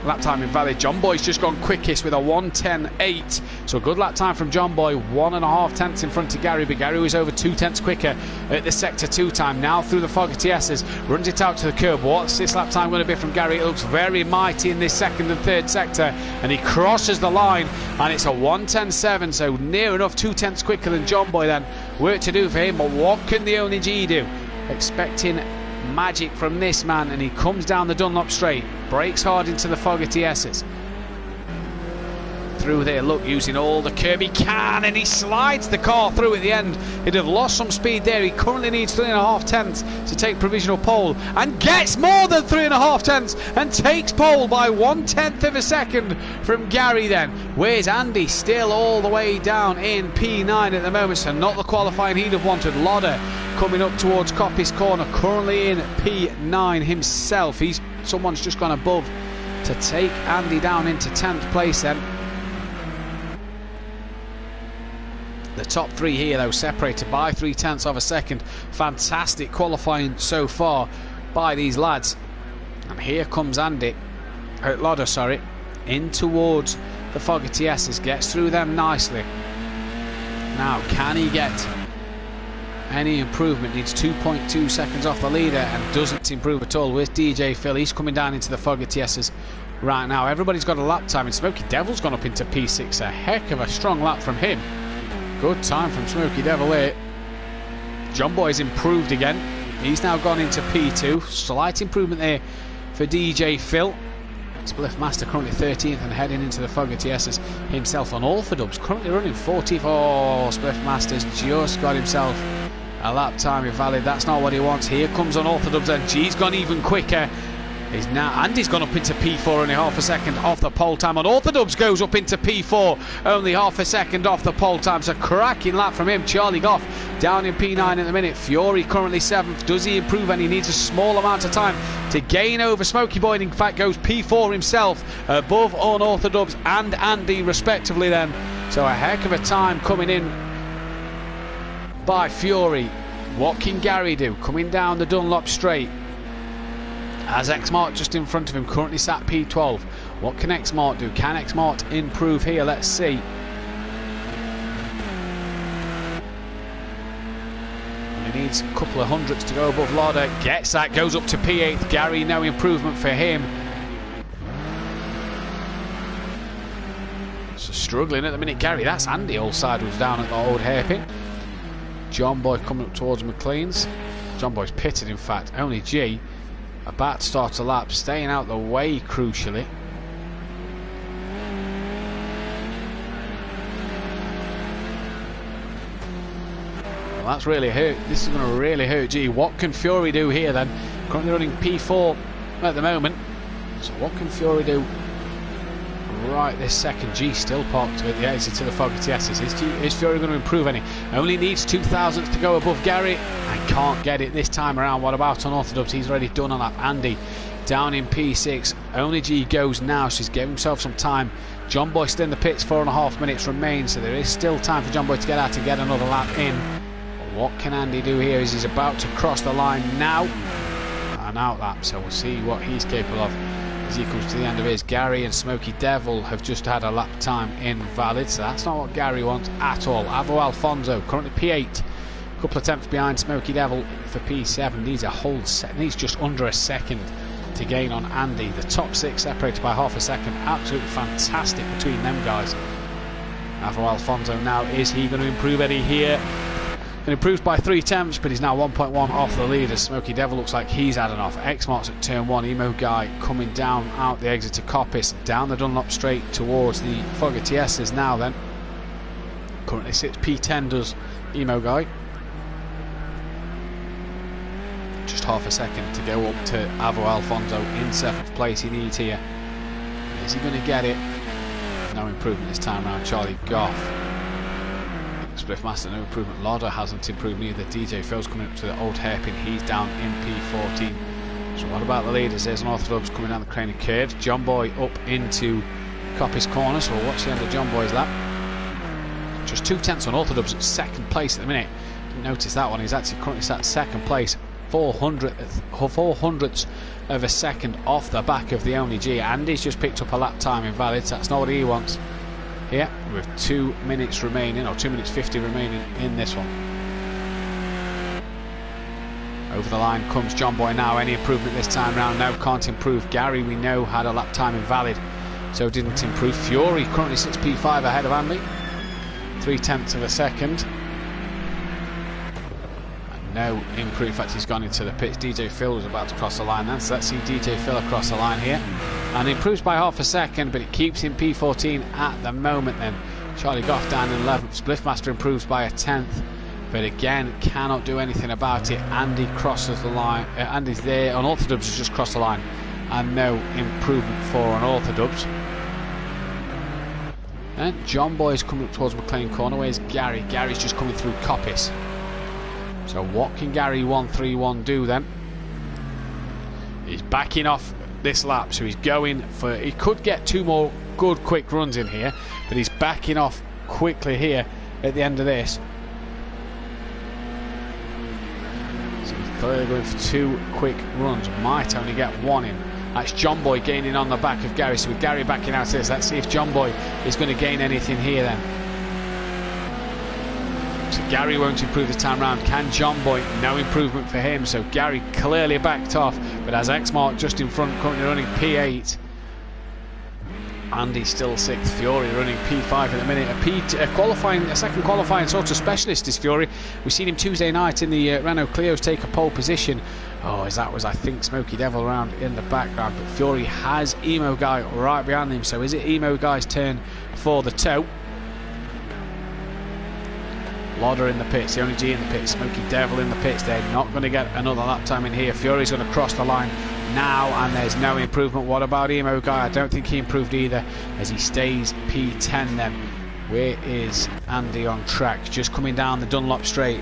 lap time invalid. John Boy's just gone quickest with a 1:10.8, so a good lap time from John Boy. 1.5 tenths in front of Gary, but Gary was over 2 tenths quicker at the sector 2 time. Now through the Fogarty S's, runs it out to the curb. What's this lap time going to be from Gary? It looks very mighty in this second and third sector, and he crosses the line, and it's a 1:10.7, so near enough 2 tenths quicker than John Boy then. Work to do for him, but what can the only G do? Expecting magic from this man, and he comes down the Dunlop straight, brakes hard into the Fogarty S's. Through there, look, using all the curb he can, and he slides the car through at the end. He'd have lost some speed there. He currently needs 3.5 tenths to take provisional pole, and gets more than 3.5 tenths and takes pole by 1/10 of a second from Gary then. Where's Andy? Still all the way down in P9 at the moment, so not the qualifying he'd have wanted. Lodder coming up towards Coppice corner, currently in P9 himself. Someone's just gone above to take Andy down into 10th place then. The top three here though separated by 0.3 of a second. Fantastic qualifying so far by these lads. And here comes Andy, Lodder, sorry, in towards the Fogarty S's, gets through them nicely. Now can he get any improvement? Needs 2.2 seconds off the leader and doesn't improve at all. Where's DJ Phil? He's coming down into the Fogarty S's right now. Everybody's got a lap time, and Smoky Devil's gone up into P6. A heck of a strong lap from him. Good time from Smoky Devil here. John Boy's improved again. He's now gone into P2. Slight improvement there for DJ Phil. Spliff Master currently 13th and heading into the Fogarty S's himself on Orthodubs. Currently running 44. Spliff Master's just got himself a lap time invalid. That's not what he wants. Here comes on Orthodubs, and G's gone even quicker. Andy's gone up into P4, only half a second off the pole time. On Orthodubs goes up into P4, only half a second off the pole time. So cracking lap from him. Charlie Goff down in P9 at the minute. Fury currently 7th. Does he improve any? He needs a small amount of time to gain over Smoky Boy, and in fact goes P4 himself, above Unorthodox and Andy respectively then. So a heck of a time coming in by Fury. What can Gary do? Coming down the Dunlop straight. As X-Mart just in front of him, currently sat P12. What can X-Mart do? Can X-Mart improve here? Let's see. He needs a couple of hundredths to go above Lodder. Gets that, goes up to P8. Gary, no improvement for him. So struggling at the minute, Gary. That's Andy all sideways down at the old hairpin. John Boy coming up towards McLean's. John Boy's pitted, in fact. Only G about to start a lap, staying out the way crucially. Well, that's really hurt. This is going to really hurt G. What can Fury do here then? Currently running P4 at the moment. So what can Fury do right this second. G still parked at the exit to the Foggy TSs. Is Fury going to improve any? Only needs 2 thousandths to go above Gary and can't get it this time around. What about Unorthodox? He's already done on that. Andy down in P6. Only G goes now, so he's giving himself some time. John Boy still in the pits, 4.5 minutes remain, so there is still time for John Boy to get out and get another lap in. But what can Andy do here? Is he's about to cross the line now? An out lap, so we'll see what he's capable of as he comes to the end of his. Gary and Smoky Devil have just had a lap time invalid, so that's not what Gary wants at all. Avo Alfonso currently P8, a couple of tenths behind Smoky Devil for P7. Needs a whole set, needs just under a second to gain on Andy. The top 6 separated by half a second. Absolutely fantastic between them guys. Avo Alfonso now, is he going to improve any here? It improves by 3 tenths, but he's now 1.1 off the lead as Smoky Devil looks like he's had enough. X-Mark's at turn 1. Emo Guy coming down out the exit to Coppice, down the Dunlop straight towards the Fogger TSs now then. Currently sits P10 does Emo Guy. Just half a second to go up to Avo Alfonso in 7th place he needs here. Is he going to get it? No improvement this time around. Charlie Goff. Spliffmaster, no improvement. Lauder hasn't improved neither. DJ Phil's coming up to the old hairpin. He's down in P14. So what about the leaders? There's an Orthodox coming down the Craney curve. John Boy up into Coppice corner. So we'll watch the end of John Boy's lap. Just 2 tenths on Orthodox at 2nd place at the minute. Didn't notice that one. He's actually currently sat 2nd place. 400ths of a second off the back of the only G. Andy's just picked up a lap time invalid. So that's not what he wants. Here, with 2 minutes remaining, or 2 minutes 50 remaining in this one. Over the line comes John Boy now. Any improvement this time round? No, can't improve. Gary, we know, had a lap time invalid, so didn't improve. Fury currently sits P5 ahead of Andy. 3 tenths of a second. And no improve. In fact, he's gone into the pits. DJ Phil was about to cross the line then, so let's see DJ Phil across the line here. And improves by half a second, but it keeps him P14 at the moment then. Charlie Goff down in 11th. Spliffmaster improves by a 10th, but again cannot do anything about it. Andy crosses the line. Andy's there. Unorthodox has just crossed the line, and no improvement for Unorthodox. And John Boy's coming up towards McLean corner. Where's Gary? Gary's just coming through Coppice. So what can Gary 131 do then? He's backing off this lap, so he's going for, he could get 2 more good quick runs in here, but he's backing off quickly here at the end of this. So he's clearly going for 2 quick runs, might only get 1 in. That's John Boy gaining on the back of Gary, so with Gary backing out of this, let's see if John Boy is going to gain anything here then. So Gary won't improve this time round. Can John Boy? No improvement for him. So Gary clearly backed off, but as X-Mark just in front, currently running P8. Andy still 6th. Fury running P5 at the minute. A second qualifying sort of specialist is Fury. We've seen him Tuesday night in the Renault Clios take a pole position. Oh, as that was, I think, Smoky Devil around in the background. But Fury has Emo Guy right behind him. So is it Emo Guy's turn for the toe? Lauder in the pits, the only G in the pits, Smoky Devil in the pits. They're not going to get another lap time in here. Fury's going to cross the line now, and there's no improvement. What about Emo Guy? I don't think he improved either, as he stays P10 then. Where is Andy on track? Just coming down the Dunlop straight.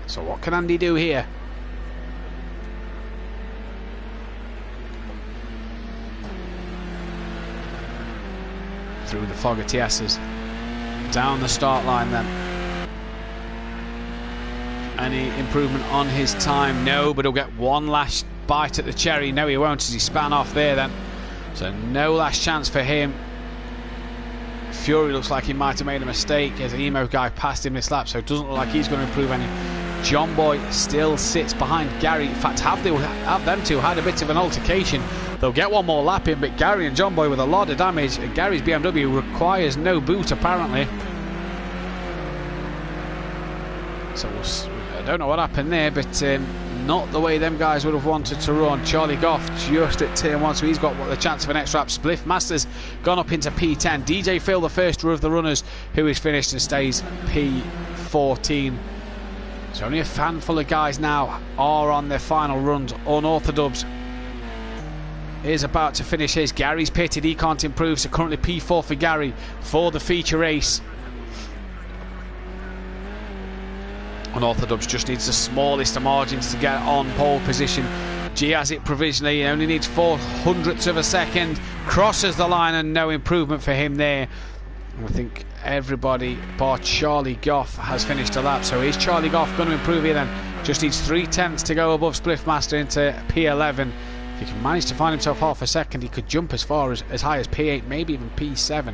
So what can Andy do here? Through the Fogger TSs. Down the start line then. Any improvement on his time? No, but he'll get 1 last bite at the cherry. No, he won't, as he span off there then. So no last chance for him. Fury looks like he might have made a mistake as an Emo Guy passed him this lap, so it doesn't look like he's going to improve any. John Boy still sits behind Gary. In fact, have them two had a bit of an altercation. They'll get 1 more lap in, but Gary and John Boy with a lot of damage. Gary's BMW requires no boot apparently. So I don't know what happened there, but not the way them guys would have wanted to run. Charlie Goff just at turn 1, so he's got the chance of an extra lap. Spliff Masters gone up into P10. DJ Phil, the first of the runners, who is finished and stays P14. So only a handful of guys now are on their final runs. Unorthodox is about to finish his. Gary's pitted, he can't improve, so currently P4 for Gary for the feature race. Unorthodox just needs the smallest of margins to get on pole position. G has it provisionally, he only needs 0.04 of a second, crosses the line, and no improvement for him there. I think everybody bar Charlie Goff has finished a lap, so is Charlie Goff going to improve here then? Just needs 0.3 to go above Spliffmaster into P11. If he can manage to find himself half a second, he could jump as far as high as P8, maybe even P7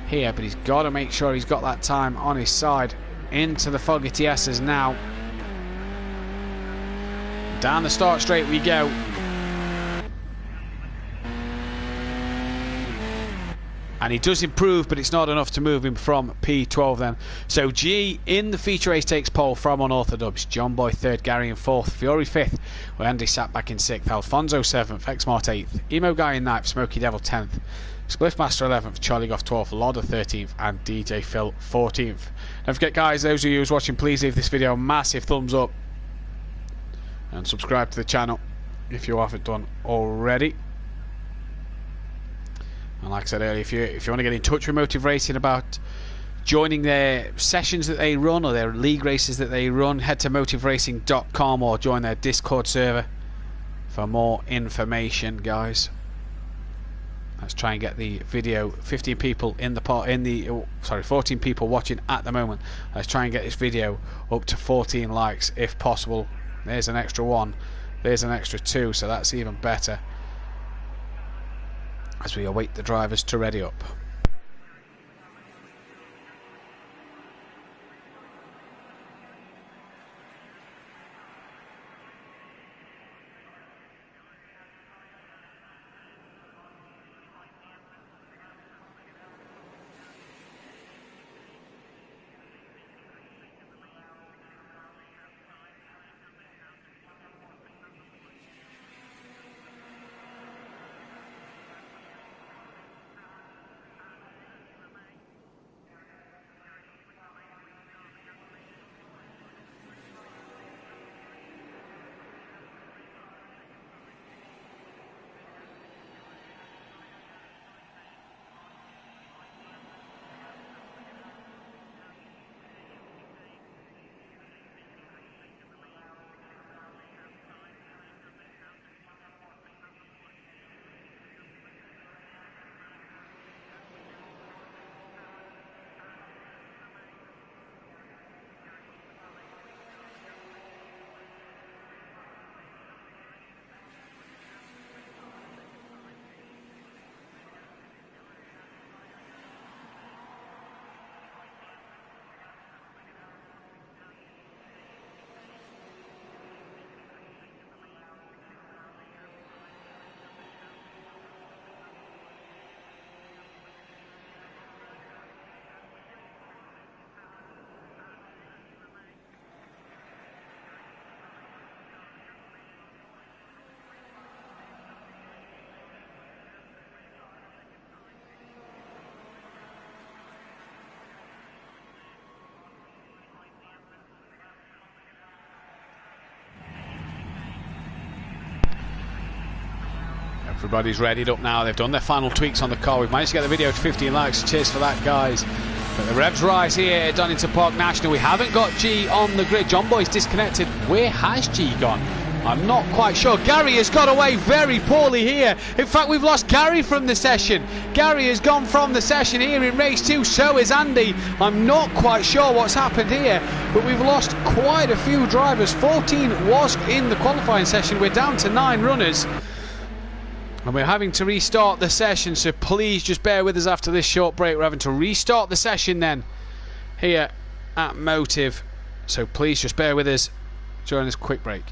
here, but he's got to make sure he's got that time on his side. Into the Fogarty S's now. Down the start straight we go. And he does improve, but it's not enough to move him from P12 then. So G in the feature race takes pole from Unorthodox. John Boy 3rd, Gary in 4th, Fury 5th, where Andy sat back in 6th, Alfonso 7th, Xmart 8th, Emo Guy in 9th, Smoky Devil 10th, Spliffmaster 11th, Charlie Goff 12th, Lauder 13th, and DJ Phil 14th. Don't forget, guys, those of you who's watching, please leave this video a massive thumbs up and subscribe to the channel if you haven't done already. And like I said earlier, if you want to get in touch with Motive Racing about joining their sessions that they run or their league races that they run, head to motiveracing.com or join their Discord server for more information, guys. Let's try and get the video. 15 people in the 14 people watching at the moment. Let's try and get this video up to 14 likes if possible. There's an extra 1. There's an extra 2, so that's even better. As we await the drivers to ready up. Everybody's readied up now. They've done their final tweaks on the car. We've managed to get the video to 15 likes. Cheers for that, guys. But the revs rise here at Donnington Park National. We haven't got G on the grid. John Boy's disconnected. Where has G gone? I'm not quite sure. Gary has got away very poorly here. In fact, we've lost Gary from the session. Gary has gone from the session here in race 2. So is Andy. I'm not quite sure what's happened here, but we've lost quite a few drivers. 14 was in the qualifying session. We're down to 9 runners. And we're having to restart the session, so please just bear with us after this short break. We're having to restart the session then here at Motive. So please just bear with us during this quick break.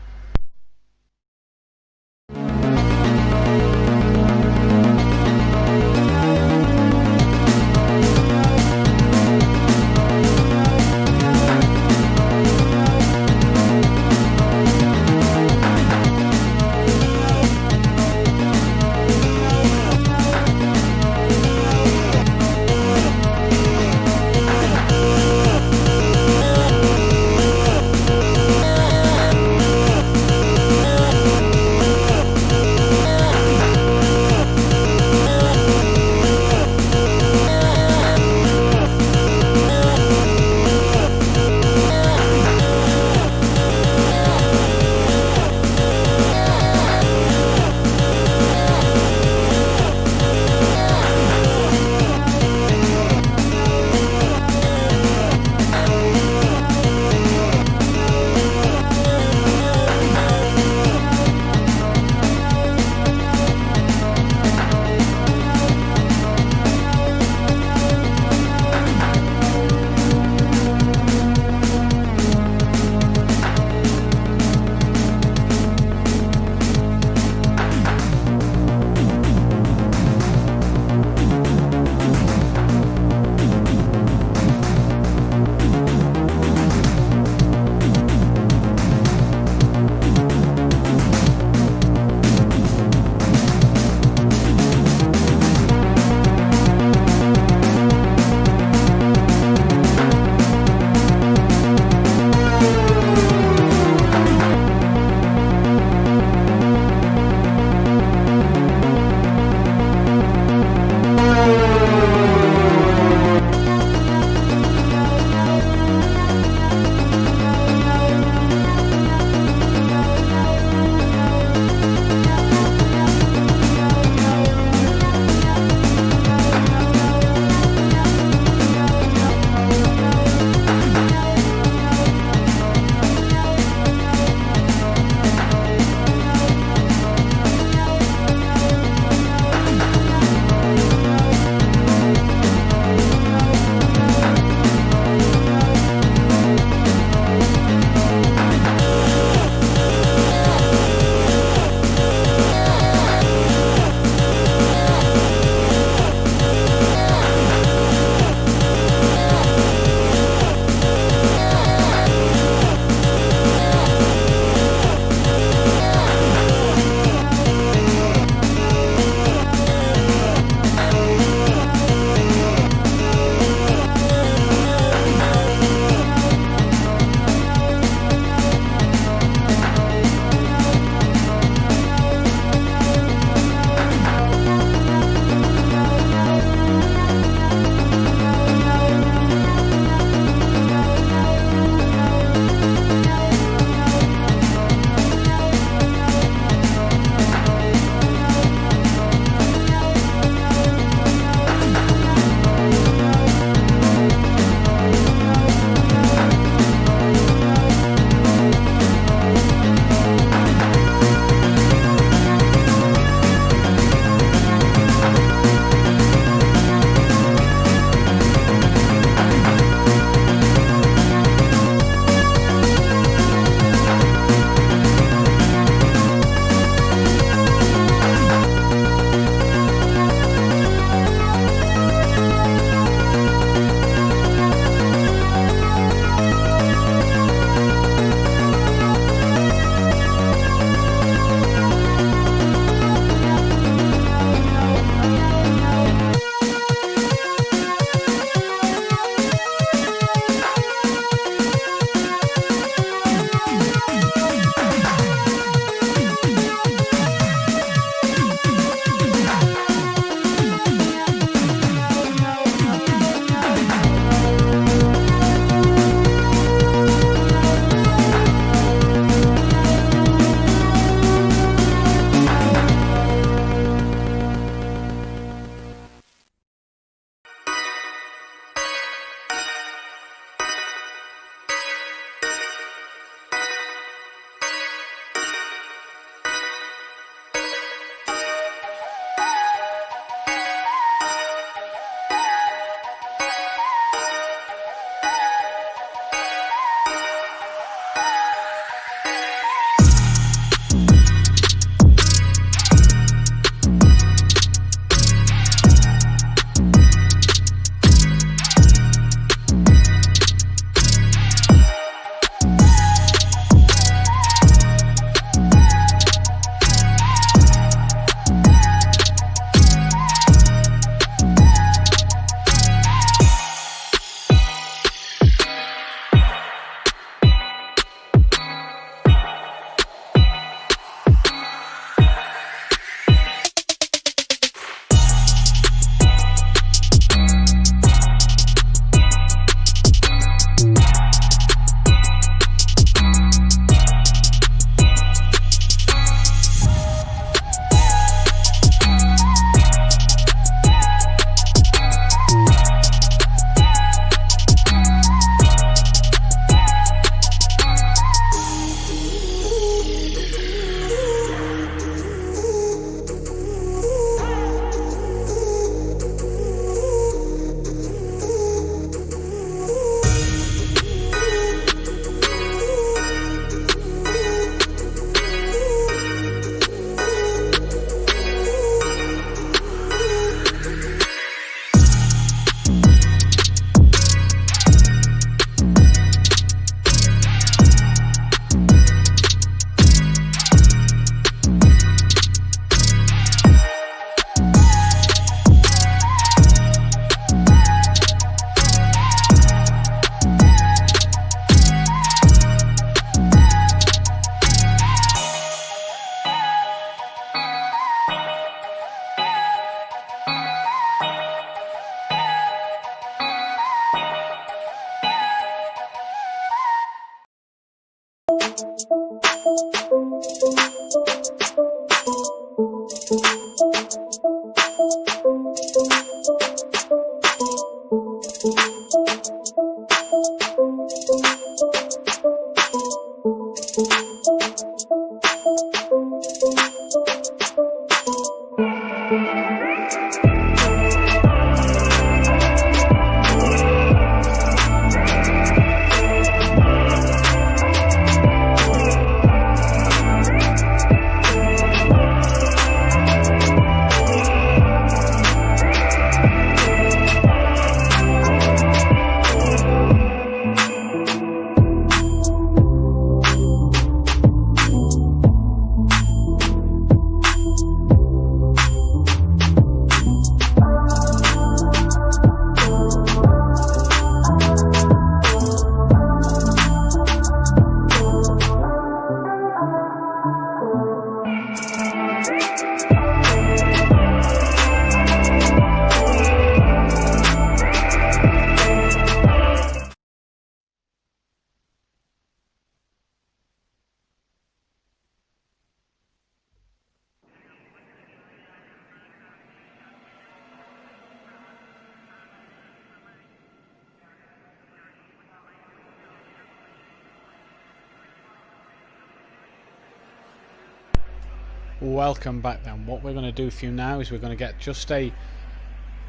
Welcome back then. What we're going to do for you now is we're going to get just a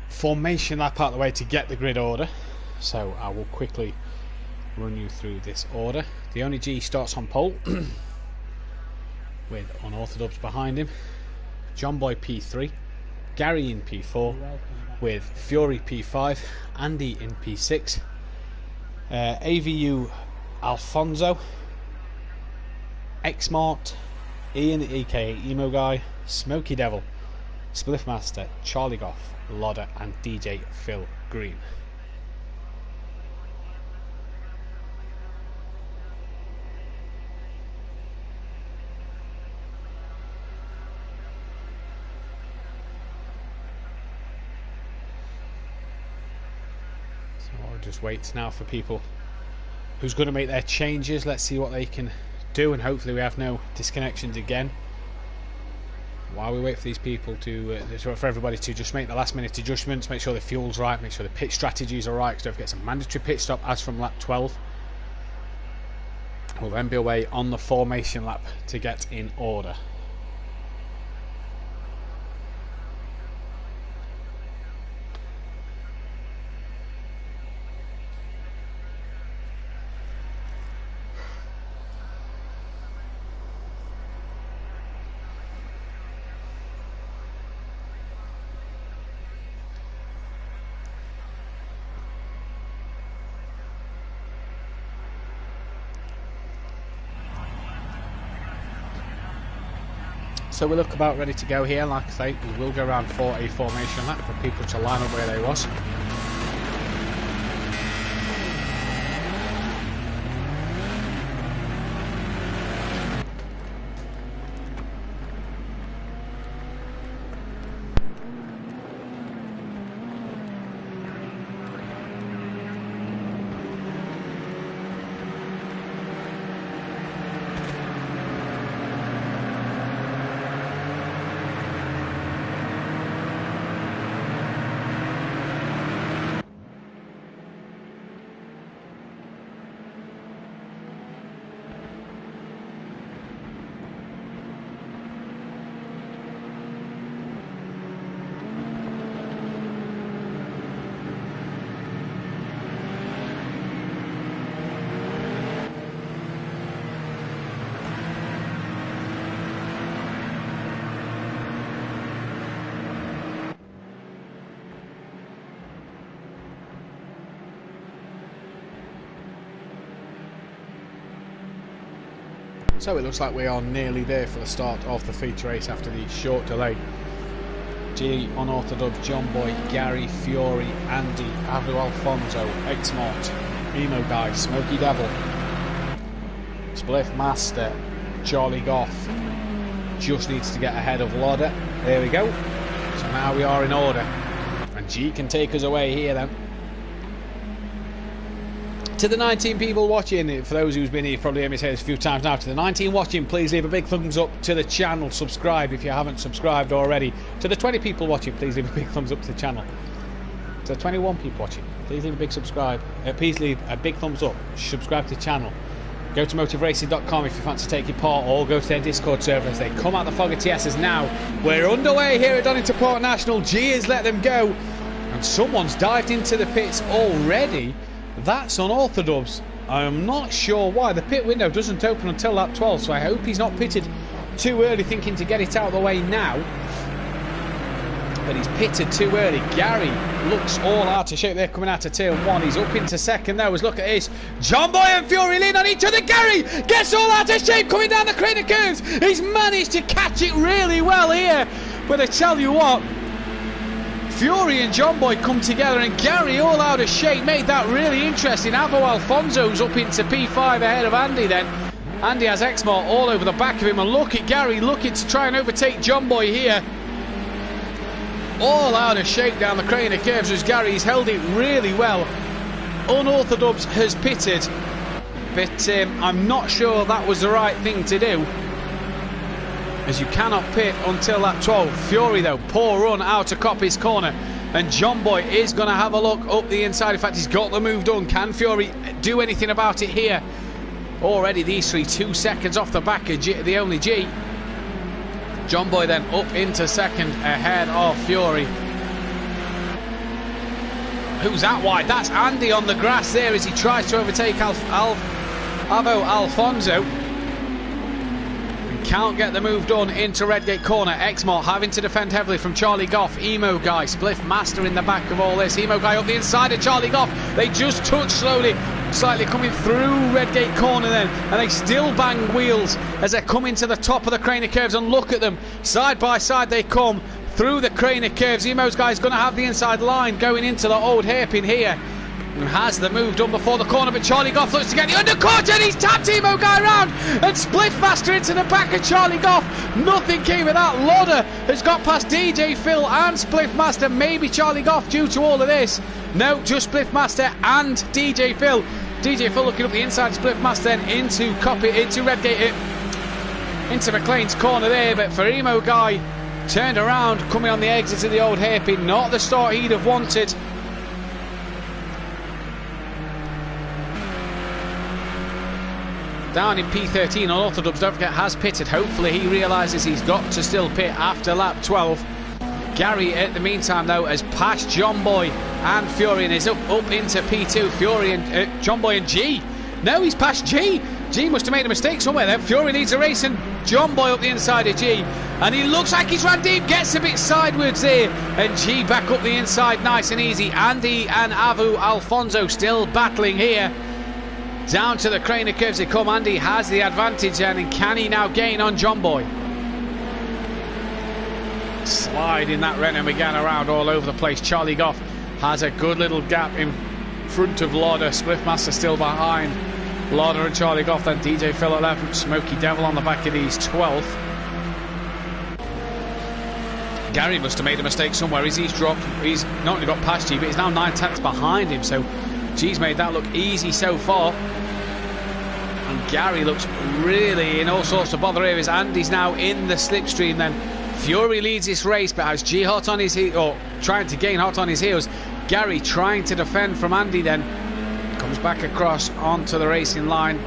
formation lap out of the way to get the grid order. So I will quickly run you through this order. The only G starts on pole with Unorthodox behind him, John Boy P3, Gary in P4 with Fury P5, Andy in P6, AVU Alfonso, Xmart, Ian aka Emo Guy, Smoky Devil, Spliffmaster, Charlie Goff, Lodder and DJ Phil Green. So I'll just wait now for people who's going to make their changes. Let's see what they can do, and hopefully we have no disconnections again while we wait for these people to for everybody to just make the last minute adjustments, make sure the fuel's right, make sure the pit strategies are right, because don't forget it's a mandatory pit stop as from lap 12. We'll then be away on the formation lap to get in order. So we look about ready to go here. Like I say, we will go around for a formation lap for people to line up where they was. So it looks like we are nearly there for the start of the feature race after the short delay. G, Unorthodox, John Boy, Gary, Fury, Andy, Avu Alfonso, Xmart, Emo Guy, Smoky Devil, Spliff Master, Charlie Goff just needs to get ahead of Lodder. There we go. So now we are in order. And G can take us away here then. To the 19 people watching, for those who's been here, you've probably heard me say this a few times now, to the 19 watching, please leave a big thumbs up to the channel, subscribe if you haven't subscribed already. To the 20 people watching, please leave a big thumbs up to the channel. To the 21 people watching, please leave a big subscribe, please leave a big thumbs up, subscribe to the channel. Go to motiveracing.com if you fancy taking part, or go to their Discord server as they come out the fog of TSs now. We're underway here at Donnington Park National. G has let them go, and someone's dived into the pits already. That's unorthodox. I am not sure why. The pit window doesn't open until lap 12, so I hope he's not pitted too early thinking to get it out of the way now. But he's pitted too early. Gary looks all out of shape. They're coming out of turn 1. He's up into second there. Look at this. John Boy and Fury lean on each other. Gary gets all out of shape coming down the crater curves. He's managed to catch it really well here. But I tell you what, Fury and John Boy come together, and Gary all out of shape made that really interesting. Avo Alfonso's up into P5 ahead of Andy then. Andy has Exmart all over the back of him, and look at Gary looking to try and overtake John Boy here. All out of shape down the crane of curves as Gary's held it really well. Unorthodox has pitted, but I'm not sure that was the right thing to do, as you cannot pit until lap 12. Fury though, poor run out of Coppice corner, and John Boy is going to have a look up the inside. In fact, he's got the move done. Can Fury do anything about it here? Already these three 2 seconds off the back of the only G. John Boy then up into second ahead of Fury. Who's that wide? That's Andy on the grass there as he tries to overtake Avo Alfonso. And can't get the move done into Redgate corner. Exmart having to defend heavily from Charlie Goff. Emo Guy, Spliff Master in the back of all this. Emo Guy up the inside of Charlie Goff. They just touch slowly, slightly coming through Redgate corner then, and they still bang wheels as they come into the top of the crane of curves. And look at them, side by side they come through the crane of curves. Emo's Guy's going to have the inside line going into the old hairpin here, who has the move done before the corner, but Charlie Goff looks to get the undercut, and he's tapped Emo Guy round, and Spliff Master into the back of Charlie Goff. Nothing came of that. Lauder has got past DJ Phil and Spliff Master. Maybe Charlie Goff due to all of this. No, just Spliff Master and DJ Phil. DJ Phil looking up the inside, Spliff Master then into Redgate, into McLean's corner there, but for Emo Guy, turned around, coming on the exit of the old hairpin. Not the start he'd have wanted. Down in P13, Unorthodox, don't forget, has pitted. Hopefully he realises he's got to still pit after lap 12. Gary, at the meantime, though, has passed John Boy and Fury and is up into P2. Fury and John Boy and G. No, he's passed G. G must have made a mistake somewhere there. Fury leads the race, and John Boy up the inside of G. And he looks like he's ran deep, gets a bit sideways there. And G back up the inside, nice and easy. Andy and Avo Alfonso still battling here. Down to the crane of curves they come. Andy has the advantage, and can he now gain on John Boy? Sliding that Renault Megane around all over the place. Charlie Goff has a good little gap in front of Lauder. Spliff Master still behind Lauder and Charlie Goff. Then DJ Phil 11th. Smoky Devil on the back of these 12th. Gary must have made a mistake somewhere. He's dropped. He's not only got past G, but he's now 9 tenths behind him. So G's made that look easy so far. And Gary looks really in all sorts of bother areas. Andy's now in the slipstream then. Fury leads this race, but has G hot on his heels, or trying to gain hot on his heels. Gary trying to defend from Andy then. Comes back across onto the racing line.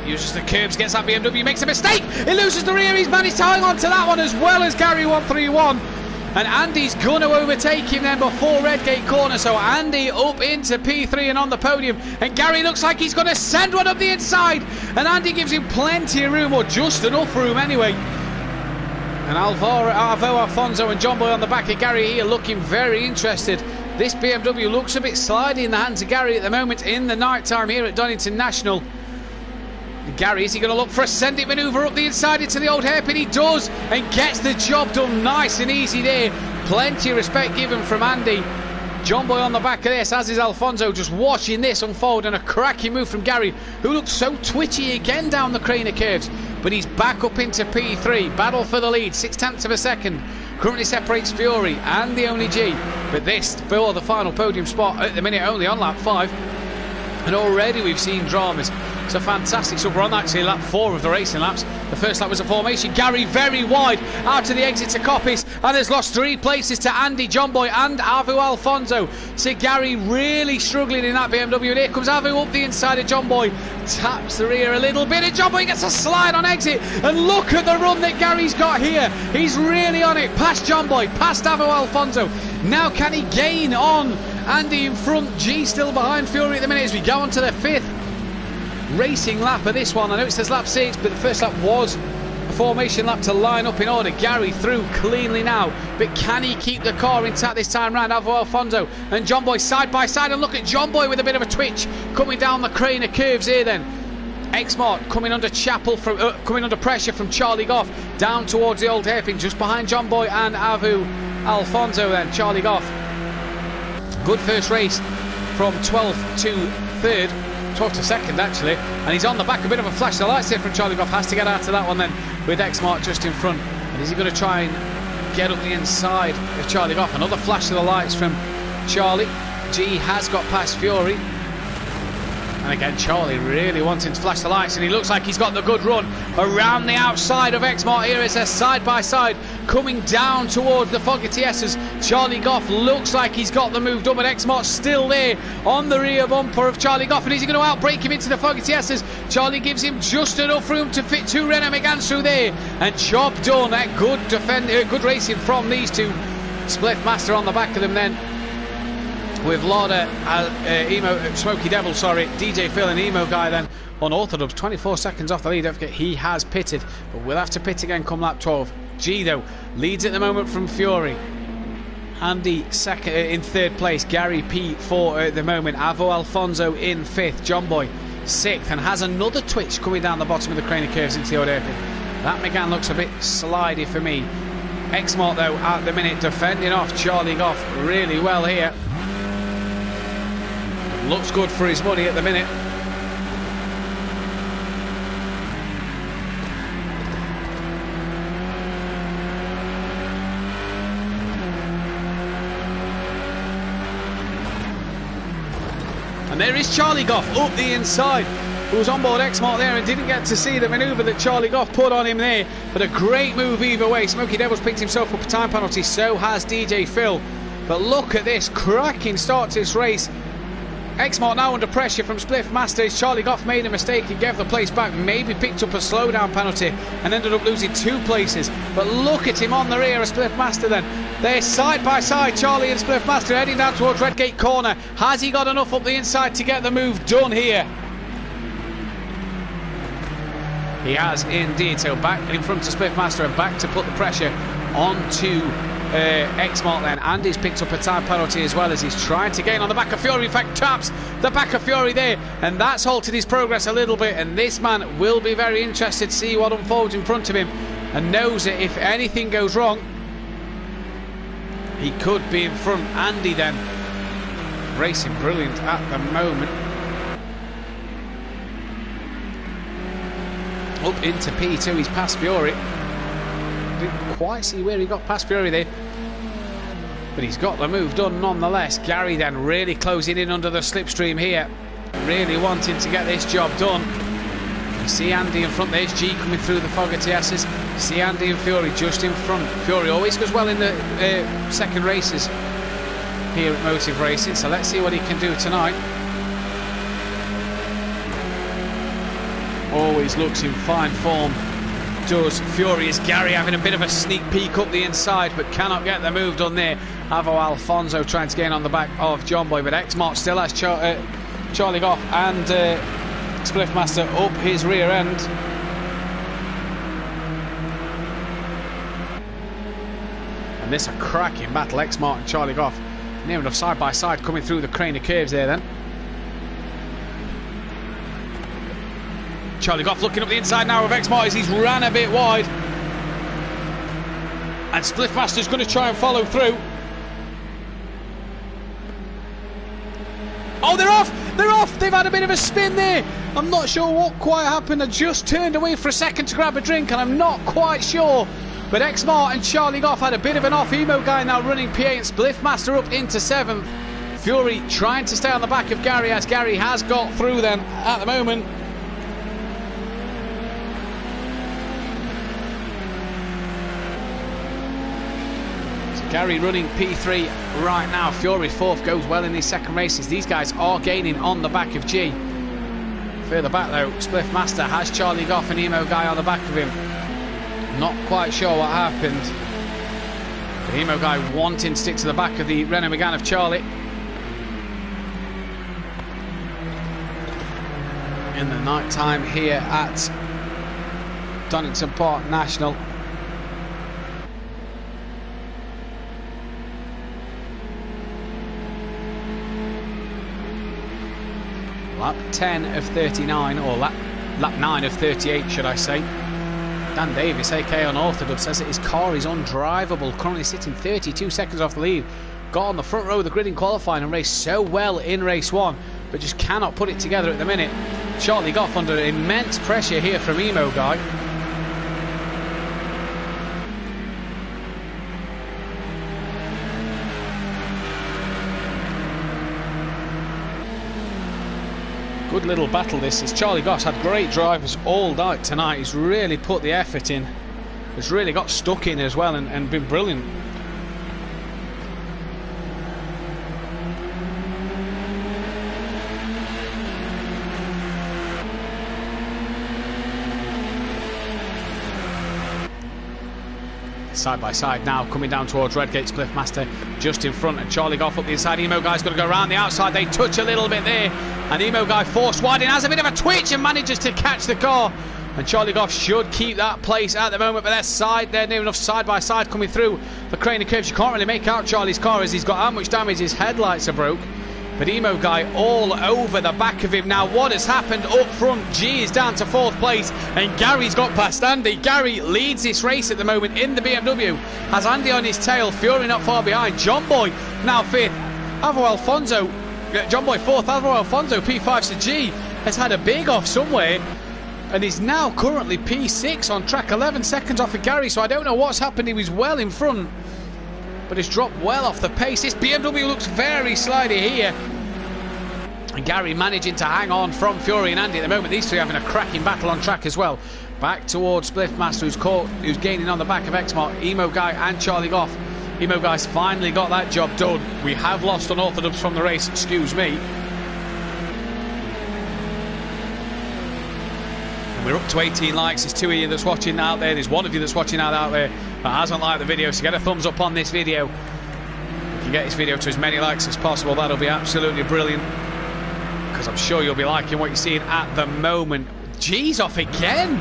Uses the curbs, gets that BMW, makes a mistake. He loses the rear. He's managed to hang on to that one as well as Gary 131. And Andy's going to overtake him then before Redgate corner. So Andy up into P3 and on the podium. And Gary looks like he's going to send one up the inside. And Andy gives him plenty of room, or just enough room anyway. And Avo Alfonso and John Boy on the back of Gary here looking very interested. This BMW looks a bit slidey in the hands of Gary at the moment in the night time here at Donnington National. Gary, is he going to look for a send-it manoeuvre up the inside into the old hairpin? He does, and gets the job done nice and easy there. Plenty of respect given from Andy. John Boy on the back of this, as is Alfonso, just watching this unfold, and a cracking move from Gary, who looks so twitchy again down the crane of curves. But he's back up into P3. Battle for the lead, 6 tenths of a second. Currently separates Fury and the only G. But this for the final podium spot at the minute, only on lap 5. And already we've seen dramas. It's a fantastic sub. We're on actually lap 4 of the racing laps. The first lap was a formation. Gary very wide out to the exit to Coppis, and has lost 3 places to Andy, John Boy and Avu Alfonso. So Gary really struggling in that BMW, and here comes Avu up the inside of John Boy, taps the rear a little bit, and John Boy gets a slide on exit, and look at the run that Gary's got here. He's really on it, past John Boy, past Avu Alfonso. Now can he gain on Andy in front? G still behind Fury at the minute as we go on to the 5th racing lap of this one. I know it says lap 6, but the first lap was a formation lap to line up in order. Gary through cleanly now, but can he keep the car intact this time round? Avu Alfonso and John Boy side by side, and look at John Boy with a bit of a twitch coming down the crane of curves here then. X-Mart coming under coming under pressure from Charlie Goff down towards the old hairpin, just behind John Boy and Avu Alfonso then. Charlie Goff, good first race from 12th to 3rd, 12th to 2nd actually, and he's on the back. A bit of a flash of the lights here from Charlie Goff. Has to get out of that one then with X-Mart just in front. And is he going to try and get up the inside of Charlie Goff? Another flash of the lights from Charlie. G has got past Fury. And again, Charlie really wanting to flash the lights, and he looks like he's got the good run around the outside of X-Mart here. It's a side by side coming down towards the Foggy TS's. Charlie Goff looks like he's got the move done, but X-Mart's still there on the rear bumper of Charlie Goff, and is he going to outbrake him into the Foggy TS's? Charlie gives him just enough room to fit 2 Renault Megans through there, and job done. Good racing from these two. Split Master on the back of them then, with Lauda, Smoky Devil, DJ Phil and Emo Guy then on Orthodox. 24 seconds off the lead. Don't forget he has pitted, but we'll have to pit again come lap 12. G though leads at the moment from Fury. Andy second in 3rd place. Gary P4 at the moment. Avu Alfonso in 5th. John Boy 6th, and has another twitch coming down the bottom of the crane of curves into the old airpin. That Megane looks a bit slidey for me. X-Mart though at the minute defending off Charlie Goff really well here. Looks good for his money at the minute. And there is Charlie Goff up the inside, who was on board X-Mart there and didn't get to see the manoeuvre that Charlie Goff put on him there. But a great move either way. Smoky Devil's picked himself up a time penalty, so has DJ Phil. But look at this cracking start to this race. X-Mart now under pressure from Spliff Masters. Charlie Goff made a mistake and gave the place back, maybe picked up a slowdown penalty and ended up losing 2 places. But look at him on the rear of Spliff Master then. They're side by side, Charlie and Spliff Master heading down towards Redgate Corner. Has he got enough up the inside to get the move done here? He has indeed. So back in front of Spliff Master and back to put the pressure onto X-Mart then. Andy's picked up a time penalty as well as he's trying to gain on the back of Fury. In fact, taps the back of Fury there, and that's halted his progress a little bit, and this man will be very interested to see what unfolds in front of him, and knows that if anything goes wrong he could be in front. Andy then racing brilliant at the moment, up into P2. He's past Fury. Didn't quite see where he got past Fury there, but he's got the move done nonetheless. Gary then really closing in under the slipstream here, really wanting to get this job done. You see Andy in front. There's G coming through the Fogger TS's. You see Andy and Fury just in front. Fury always goes well in the second races here at Motive Racing, so let's see what he can do tonight. Always looks in fine form, does Fury. Is Gary having a bit of a sneak peek up the inside but cannot get the move done there. Avu Alfonso trying to gain on the back of John Boy, but X-Mart still has Charlie Goff and Spliff Master up his rear end. And this a cracking battle. X-Mart and Charlie Goff near enough side by side coming through the crane of curves there then. Charlie Goff looking up the inside now of X-Mart as he's ran a bit wide. And Spliff Master's going to try and follow through. Oh, they're off! They're off! They've had a bit of a spin there. I'm not sure what quite happened. I just turned away for a second to grab a drink and I'm not quite sure. But X-Mart and Charlie Goff had a bit of an off. Emo Guy now running P8 and Spliff Master up into 7th. Fury trying to stay on the back of Gary as Gary has got through them at the moment. Gary running P3 right now. Fury fourth, goes well in these second races. These guys are gaining on the back of G. Further back though, Spliff Master has Charlie Goff and Emo Guy on the back of him. Not quite sure what happened. But Emo Guy wanting to stick to the back of the Renault Megane of Charlie. In the night time here at Donnington Park National. Lap 10 of 39, or lap 9 of 38, should I say. Dan Davis, aka Unorthodox, says that his car is undrivable, currently sitting 32 seconds off the lead. Got on the front row of the grid in qualifying and raced so well in race 1, but just cannot put it together at the minute. Charlie Goff under immense pressure here from Emo Guy. Good little battle this is. Charlie Goss had great drivers all night tonight. He's really put the effort in. He's really got stuck in as well and been brilliant. Side by side now, coming down towards Redgate. Spliff Master just in front, and Charlie Goff up the inside. Emo Guy's got to go around the outside. They touch a little bit there, and Emo Guy forced wide in, has a bit of a twitch and manages to catch the car. And Charlie Goff should keep that place at the moment, but they're near enough side by side coming through the crane and curves. You can't really make out Charlie's car as he's got how much damage. His headlights are broke. But Emo Guy all over the back of him. Now what has happened up front? G is down to 4th place and Gary's got past Andy. Gary leads this race at the moment in the BMW. Has Andy on his tail, Fury not far behind. John Boy now 5th. Alvaro Alfonso, John Boy 4th. Alvaro Alfonso P5 to G has had a big off somewhere and is now currently P6 on track, 11 seconds off of Gary. So I don't know what's happened. He was well in front, but it's dropped well off the pace. This BMW looks very slidey here. And Gary managing to hang on from Fury and Andy at the moment. These two having a cracking battle on track as well. Back towards Spliff Master, who's gaining on the back of Exmart, Emo Guy and Charlie Goff. Emo Guy's finally got that job done. We have lost Unorthodox from the race, excuse me. And we're up to 18 likes. There's 2 of you that's watching out there. There's 1 of you that's watching out there that hasn't liked the video, so get a thumbs up on this video. If you get this video to as many likes as possible, that'll be absolutely brilliant, because I'm sure you'll be liking what you're seeing at the moment. G's off again.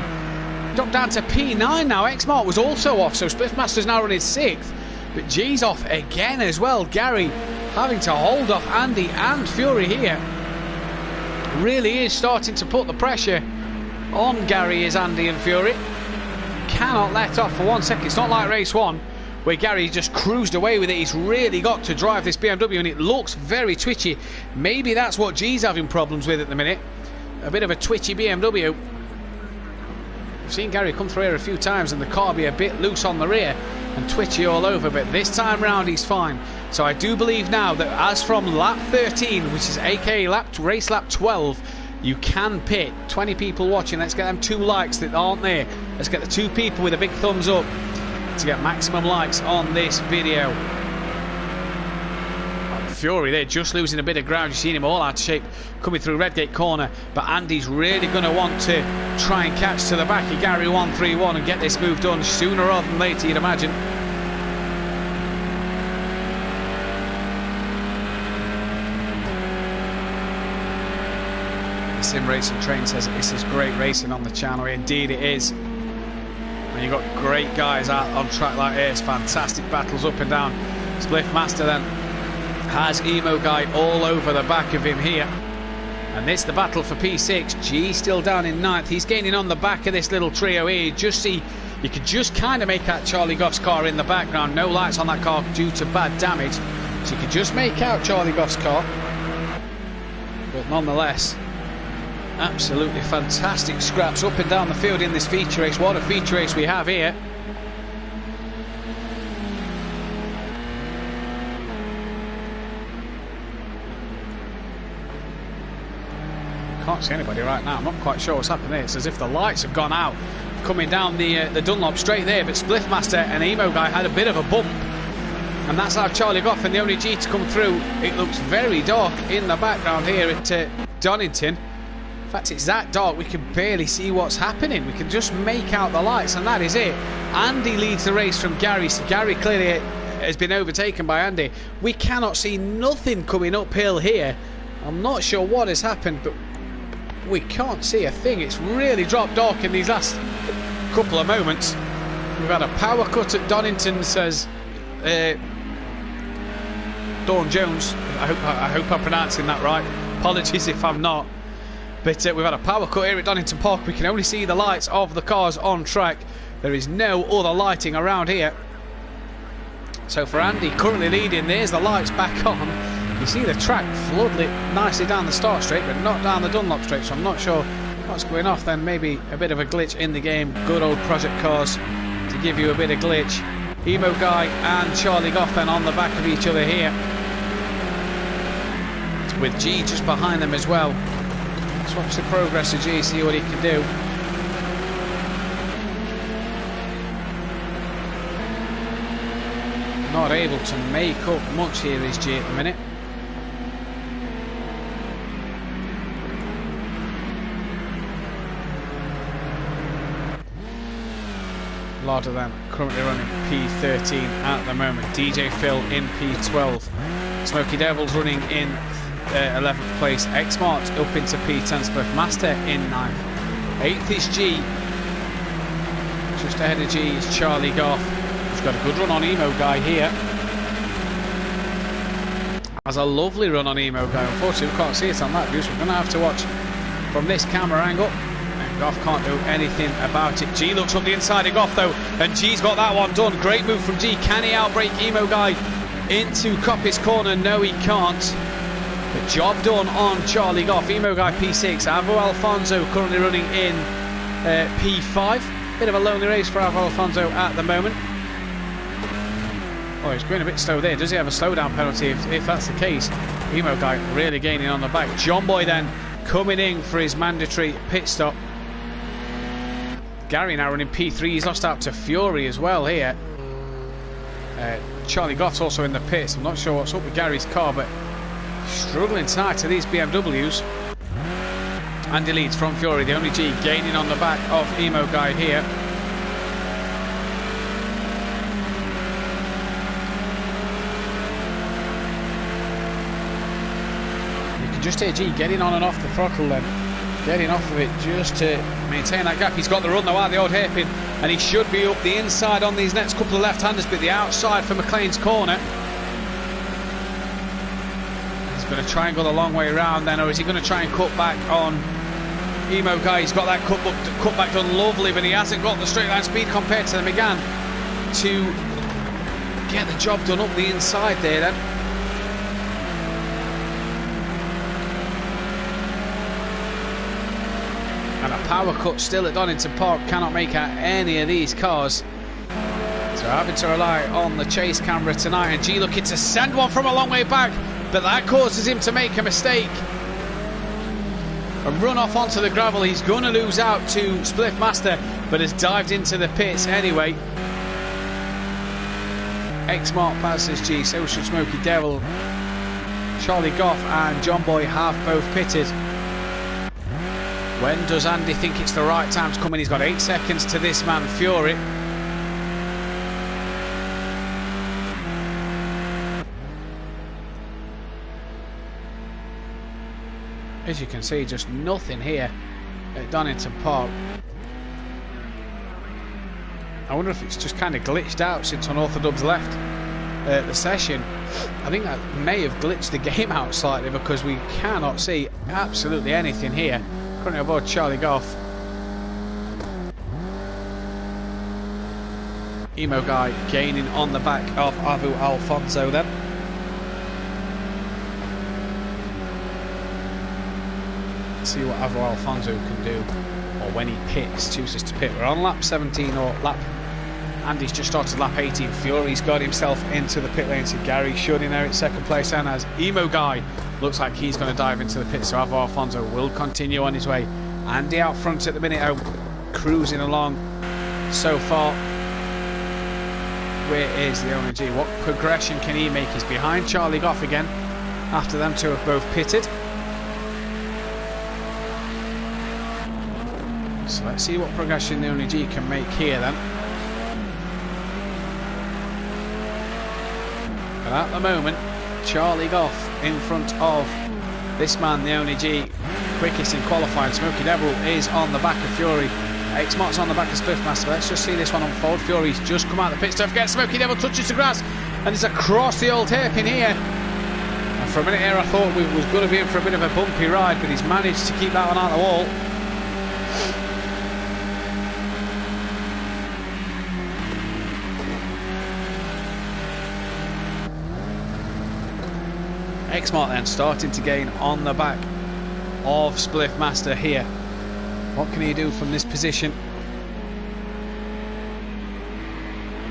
Dropped down to P9 now. Exmart was also off, so Spliff Master's now running 6th. But G's off again as well. Gary having to hold off Andy and Fury here. Really is starting to put the pressure on Gary, is Andy and Fury. Cannot let off for 1 second. It's not like race 1 where Gary just cruised away with it. He's really got to drive this BMW and it looks very twitchy. Maybe that's what G's having problems with at the minute. A bit of a twitchy BMW. I've seen Gary come through here a few times and the car be a bit loose on the rear and twitchy all over, but this time round he's fine. So I do believe now that as from lap 13, which is aka race lap 12, you can pit. 20 people watching. Let's get them 2 likes that aren't there. Let's get the 2 people with a big thumbs up to get maximum likes on this video. Fury there just losing a bit of ground. You've seen him all out of shape coming through Redgate corner, but Andy's really going to want to try and catch to the back of Gary 131 and get this move done sooner rather than later, you'd imagine. The Sim Racing Train says this is great racing on the channel. Indeed it is. And you've got great guys out on track like this. Fantastic battles up and down. Spliff Master then has Emo Guy all over the back of him here. And this the battle for P6. G still down in 9th. He's gaining on the back of this little trio here. You could just kind of make out Charlie Goff's car in the background. No lights on that car due to bad damage. So you could just make out Charlie Goff's car. But nonetheless, absolutely fantastic scraps up and down the field in this feature race. What a feature race we have here. Can't see anybody right now. I'm not quite sure what's happened there. It's as if the lights have gone out coming down the Dunlop straight there, but Spliff Master and Emo Guy had a bit of a bump And that's how Charlie Goff and the only G to come through. It looks very dark in the background here at Donnington. In fact, it's that dark we can barely see what's happening. We can just make out the lights, and that is it. Andy leads the race from Gary, so Gary clearly has been overtaken by Andy. We cannot see nothing coming uphill here. I'm not sure what has happened, but we can't see a thing. It's really dropped dark in these last couple of moments. We've had a power cut at Donnington, says Dawn Jones. I hope I'm pronouncing that right. Apologies if I'm not. But we've had a power cut here at Donnington Park. We can only see the lights of the cars on track. There is no other lighting around here. So for Andy, currently leading, there's the lights back on. You see the track floodlit nicely down the start straight, but not down the Dunlop straight. So I'm not sure what's going off then. Maybe a bit of a glitch in the game. Good old Project Cars to give you a bit of glitch. Emo Guy and Charlie Goff then on the back of each other here, with G just behind them as well. Let's watch the progress of G, see what he can do. Not able to make up much here is G at the minute. A lot of them currently running P13 at the moment. DJ Phil in P12. Smoky Devils running in 11th place. X-Mart up into P10. Spliff Master in 9th. 8th is G. Just ahead of G is Charlie Goff. He's got a good run on Emo Guy here. Has a lovely run on Emo Guy. Unfortunately, we can't see it on that view, so we're going to have to watch from this camera angle. And Goff can't do anything about it. G looks up the inside of Goff though, and G's got that one done. Great move from G. Can he outbrake Emo Guy into Coppice Corner? No, he can't. But job done on Charlie Goff. Emo Guy P6. Avo Alfonso currently running in P5. Bit of a lonely race for Avo Alfonso at the moment. Oh, he's going a bit slow there. Does he have a slowdown penalty? If that's the case, Emo Guy really gaining on the back. John Boy then coming in for his mandatory pit stop. Gary now running P3. He's lost out to Fury as well here. Charlie Goff's also in the pits. I'm not sure what's up with Gary's car, but struggling tonight to these BMWs. Andy leads from Fury, the only G, gaining on the back of Emo Guy here. You can just hear G getting on and off the throttle then. Getting off of it just to maintain that gap. He's got the run though out of the old hairpin, and he should be up the inside on these next couple of left-handers, but the outside for McLean's corner. He's going to try and go the long way around then, or is he going to try and cut back on Emo Guy? He's got that cut back done lovely, but he hasn't got the straight line speed compared to the Megane to get the job done up the inside there then. And a power cut still at Donnington Park. Cannot make out any of these cars. So having to rely on the chase camera tonight. And G looking to send one from a long way back, but that causes him to make a mistake and run off onto the gravel. He's going to lose out to Spliff Master, but has dived into the pits anyway. X-Mart passes G, so should Smoky Devil. Charlie Goff and John Boy have both pitted. When does Andy think it's the right time to come in? He's got 8 seconds to this man, Fury. As you can see, just nothing here at Donnington Park. I wonder if it's just kind of glitched out since Unorthodox left the session. I think that may have glitched the game out slightly, because we cannot see absolutely anything here. Currently aboard Charlie Goff. Emo Guy gaining on the back of Avu Alfonso then. Let's see what Avu Alfonso can do, or when he pits, chooses to pit. We're on lap 17 or lap... Andy's just started lap 18. Fury's got himself into the pit lane, so Gary should inherit second place, and as Emo Guy looks like he's going to dive into the pit, so Avu Alfonso will continue on his way. Andy out front at the minute, cruising along so far. where is the ONG? What progression can he make? He's behind Charlie Goff again, after them two have both pitted. So let's see what progression the ONG can make here then. But at the moment, Charlie Goff in front of this man, the ONG, quickest in qualifying. Smoky Devil is on the back of Fury. X-Mart's on the back of Spliffmaster. Let's just see this one unfold. Fury's just come out of the pit. Don't forget, Smoky Devil touches the grass and it's across the old hairpin here. And for a minute here I thought we was going to be in for a bit of a bumpy ride, but he's managed to keep that one out of the wall. X-Mart then starting to gain on the back of Spliffmaster here. What can he do from this position?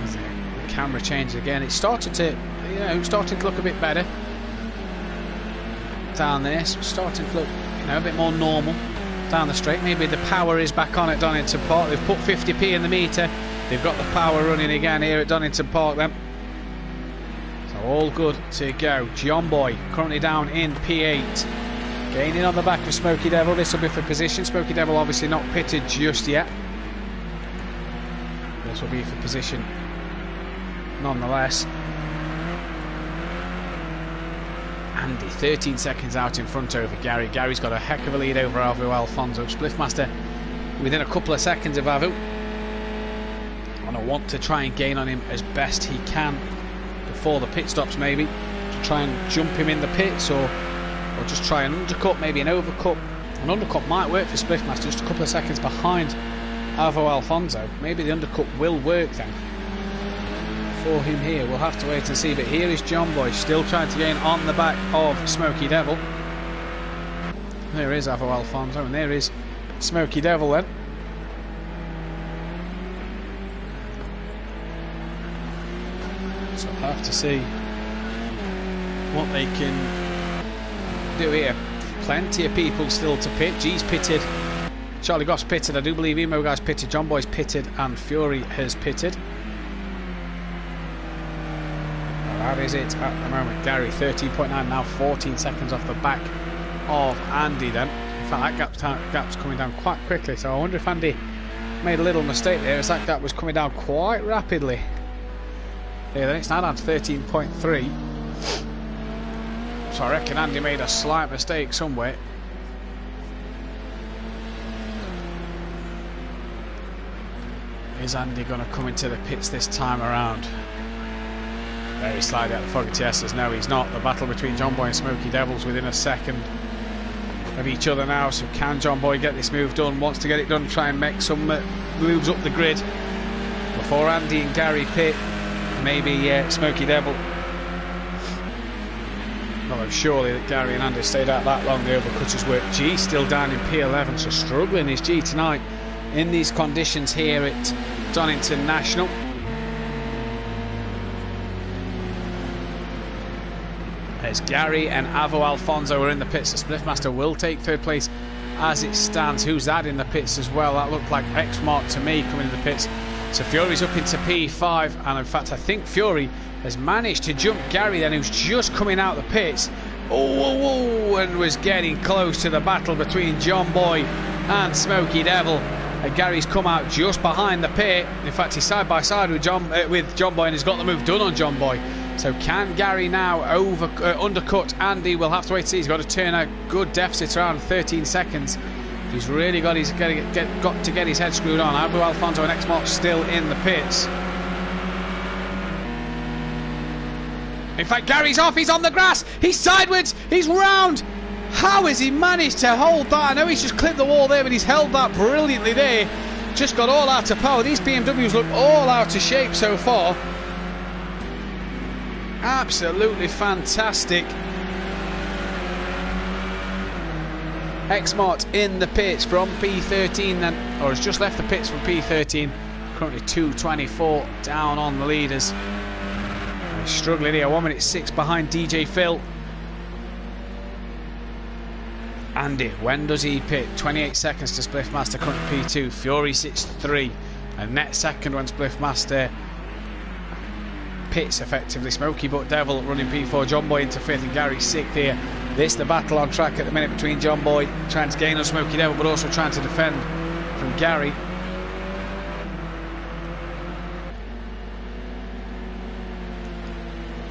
As the camera changes again, it's starting to, starting to look a bit better down there. So it's starting to look, a bit more normal down the straight. Maybe the power is back on at Donnington Park. They've put 50p in the meter. They've got the power running again here at Donnington Park then. So all good to go. John Boy currently down in P8. Gaining on the back of Smoky Devil. This will be for position. Smoky Devil obviously not pitted just yet. This will be for position nonetheless. Andy 13 seconds out in front over Gary. Gary's got a heck of a lead over Avu Alfonso. Spliffmaster within a couple of seconds of Avu. And I want to try and gain on him as best he can before the pit stops, maybe to try and jump him in the pits, or just try an undercut, maybe an overcut. An undercut might work for Spliffmaster, just a couple of seconds behind Avo Alfonso. Maybe the undercut will work then for him here. We'll have to wait and see. But here is John Boy still trying to gain on the back of Smoky Devil. There is Avo Alfonso, and there is Smoky Devil then. So we'll have to see what they can do here. Plenty of people still to pit. G's pitted, Charlie Goff's pitted, I do believe Emo Guy's pitted, John Boy's pitted, and Fury has pitted. Well, that is it at the moment. Gary 13.9 now, 14 seconds off the back of Andy then. In fact, that gap's coming down quite quickly, so I wonder if Andy made a little mistake there, as that gap was coming down quite rapidly. Yeah, then it's now down to 13.3. So I reckon Andy made a slight mistake somewhere. Is Andy going to come into the pits this time around? Very slightly out of the Fogatieses. No, he's not. The battle between John Boy and Smoky Devils within a second of each other now. So can John Boy get this move done? Wants to get it done, try and make some moves up the grid before Andy and Gary pit. Maybe Smoky Devil. Although surely that Gary and Andy stayed out that long, the overcutters work. G still down in P11, so struggling is G tonight in these conditions here at Donington National. As Gary and Avo Alfonso are in the pits, the Spliffmaster will take third place as it stands. Who's that in the pits as well? That looked like X-Mark to me coming in the pits. So Fury's up into P5, and in fact I think Fury has managed to jump Gary then, who's just coming out the pits. And was getting close to the battle between John Boy and Smoky Devil. And Gary's come out just behind the pit. In fact, he's side by side with John Boy and has got the move done on John Boy. So can Gary now undercut Andy? We'll have to wait to see. He's got to turn a good deficit around 13 seconds. He's really got to get his head screwed on. Abu Alfonso and X-Mark still in the pits. In fact, Gary's off, he's on the grass, he's sideways, he's round. How has he managed to hold that? I know he's just clipped the wall there, but he's held that brilliantly there. Just got all out of power. These BMWs look all out of shape so far. Absolutely fantastic. X-Mart in the pits from P13 then, or has just left the pits from P13. Currently 2:24 down on the leaders. He's struggling here, 1 minute 6 behind DJ Phil. Andy, when does he pit? 28 seconds to Spliffmaster, current P2. Fury sits 3. A net second when Spliffmaster pits effectively. Smoky but Devil running P4, John Boy into 5th and Gary 6th here. This the battle on track at the minute between John Boy trying to gain on Smoky Devil but also trying to defend from Gary.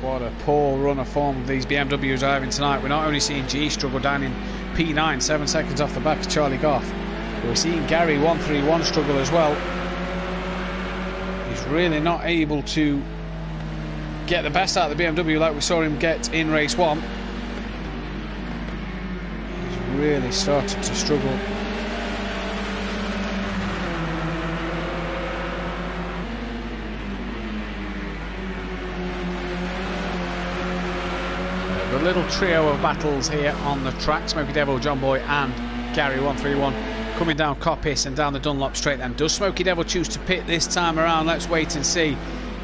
What a poor run of form these BMWs are having tonight. We're not only seeing G struggle down in P9, 7 seconds off the back of Charlie Goff, but we're seeing Gary 131 struggle as well. He's really not able to get the best out of the BMW like we saw him get in race 1. He's really started to struggle. A little trio of battles here on the track. Smoky Devil, John Boy and Gary 131 coming down Coppice and down the Dunlop straight then. Does Smoky Devil choose to pit this time around? Let's wait and see.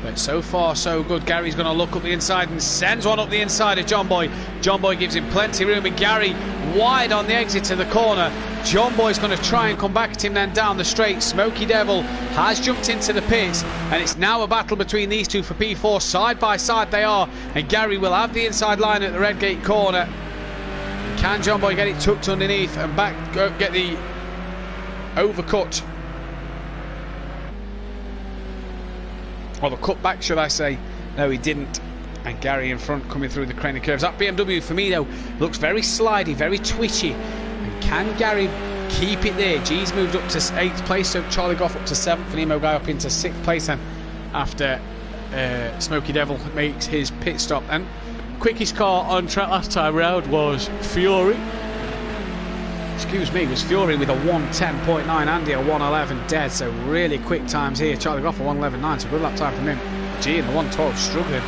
But so far so good. Gary's going to look up the inside and sends one up the inside of John Boy. John Boy gives him plenty of room and Gary wide on the exit to the corner. John Boy's going to try and come back at him then down the straight. Smoky Devil has jumped into the pits and it's now a battle between these two for P4. Side by side they are and Gary will have the inside line at the Redgate corner. Can John Boy get it tucked underneath and back get the overcut? Or the cut back should I say. No, he didn't. And Gary in front coming through the crane of curves. That BMW for me though looks very slidey, very twitchy. And can Gary keep it there? G's moved up to 8th place, so Charlie Goff up to 7th and Emo Guy up into 6th place then after Smoky Devil makes his pit stop then. Quickest car on track last time round was Fury. Excuse me, was Fury with a 110.9, Andy a 111 dead, so really quick times here. Charlie Goff a 111.9, so good lap time from him. G in the 112 struggling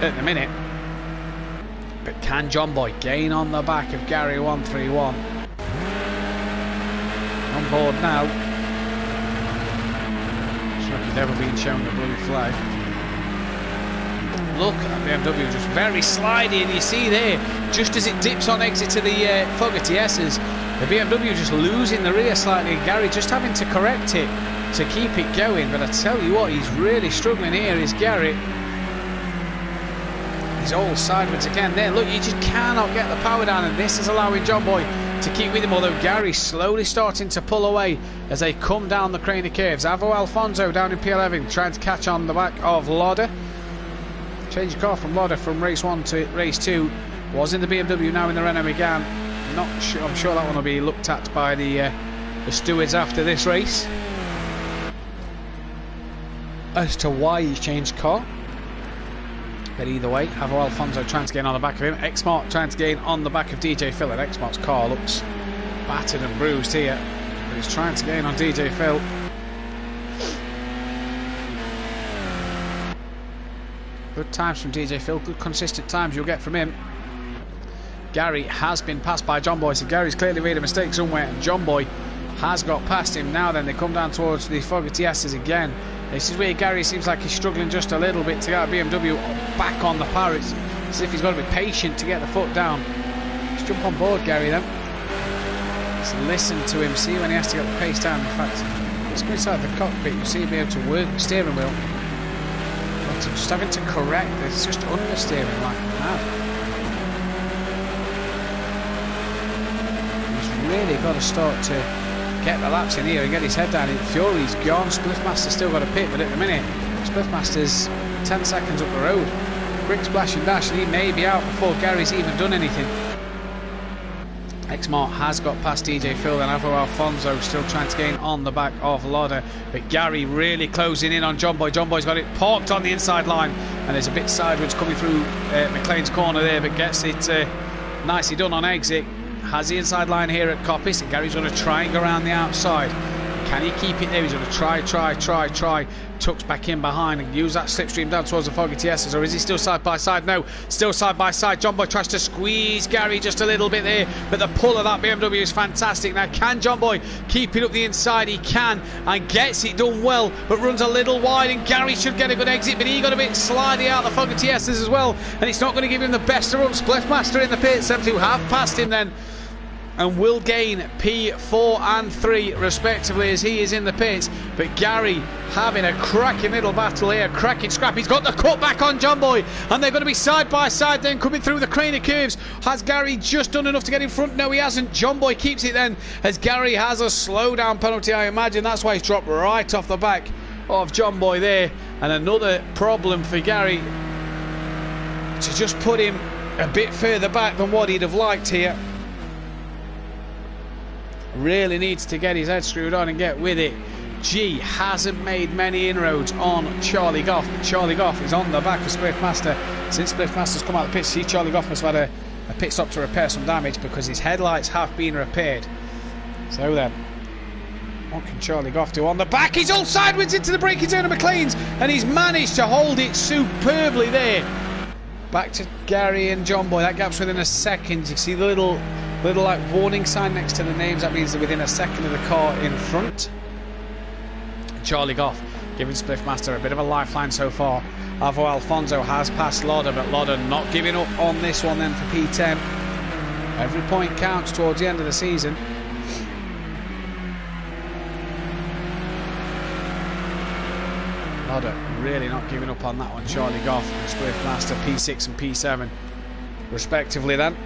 at the minute. But can John Boy gain on the back of Gary 131? On board now. Smoky Devil being shown the blue flag. Look at BMW just very slidey, and you see there, just as it dips on exit to the Fogarty S's, the BMW just losing the rear slightly, and Gary just having to correct it to keep it going. But I tell you what, he's really struggling here, is Gary. He's all sideways again there. Look, you just cannot get the power down, and this is allowing John Boy to keep with him, although Gary's slowly starting to pull away as they come down the crane of curves. Avo Alfonso down in P11 trying to catch on the back of Lauder. Change of car from Lauder from race 1 to race 2. Was in the BMW, now in the Renault Megane. Not sure, I'm sure that one will be looked at by the stewards after this race as to why he's changed car. But either way, Avo Alfonso trying to gain on the back of him. X-Mart trying to gain on the back of DJ Phil, and X-Mart's car looks battered and bruised here, but he's trying to gain on DJ Phil. Good times from DJ Phil, good consistent times you'll get from him. Gary has been passed by John Boy, so Gary's clearly made a mistake somewhere, and John Boy has got past him. Now then, they come down towards the Fogarty S's again. This is where Gary seems like he's struggling just a little bit to get a BMW back on the power. It's as if he's got to be patient to get the foot down. Just jump on board, Gary, then. Just listen to him, see when he has to get the pace down. In fact, let's go inside the cockpit. You'll see he'll be able to work the steering wheel. But just having to correct this, just understeering like mad. Really got to start to get the laps in here and get his head down. Fury's gone, Spliffmaster's still got a pit, but at the minute Spliffmaster's 10 seconds up the road. Quick splash and dash, and he may be out before Gary's even done anything. X-Mart has got past DJ Phil, and Avo Alfonso still trying to gain on the back of Lauder, but Gary really closing in on John Boy. John Boy's got it parked on the inside line, and there's a bit sideways coming through McLean's corner there, but gets it nicely done on exit. Has the inside line here at Coppice, and Gary's going to try and go around the outside. Can he keep it there? He's going to try. Tucks back in behind and use that slipstream down towards the Fogarty S's, or is he still side by side? No, still side by side. John Boy tries to squeeze Gary just a little bit there, but the pull of that BMW is fantastic. Now, can John Boy keep it up the inside? He can, and gets it done well, but runs a little wide, and Gary should get a good exit, but he got a bit slidey out the Fogarty S's as well, and it's not going to give him the best of runs. Spliffmaster in the pit, 72 have passed him then. and will gain P4 and 3 respectively as he is in the pits. But Gary having a cracking little battle here, cracking scrap. He's got the cut back on John Boy, and they're going to be side by side then coming through the crane of curves. Has Gary just done enough to get in front? No, he hasn't. John Boy keeps it then as Gary has a slowdown penalty. I imagine that's why he's dropped right off the back of John Boy there. And another problem for Gary to just put him a bit further back than what he'd have liked here. Really needs to get his head screwed on and get with it. G hasn't made many inroads on Charlie Goff. Charlie Goff is on the back of Spliffmaster. Since Spliffmaster's come out of the pit, see, Charlie Goff must have had a pit stop to repair some damage because his headlights have been repaired. So then, what can Charlie Goff do on the back? He's all sideways into the braking zone of McLean's, and he's managed to hold it superbly there. Back to Gary and John Boy. That gap's within a second. You see the little like warning sign next to the names. That means they're within a second of the car in front. Charlie Goff giving Spliffmaster a bit of a lifeline so far. Avo Alfonso has passed Lauder, but Lauder not giving up on this one then for P10. Every point counts towards the end of the season. Lauder really not giving up on that one. Charlie Goff and Spliffmaster P6 and P7 respectively then.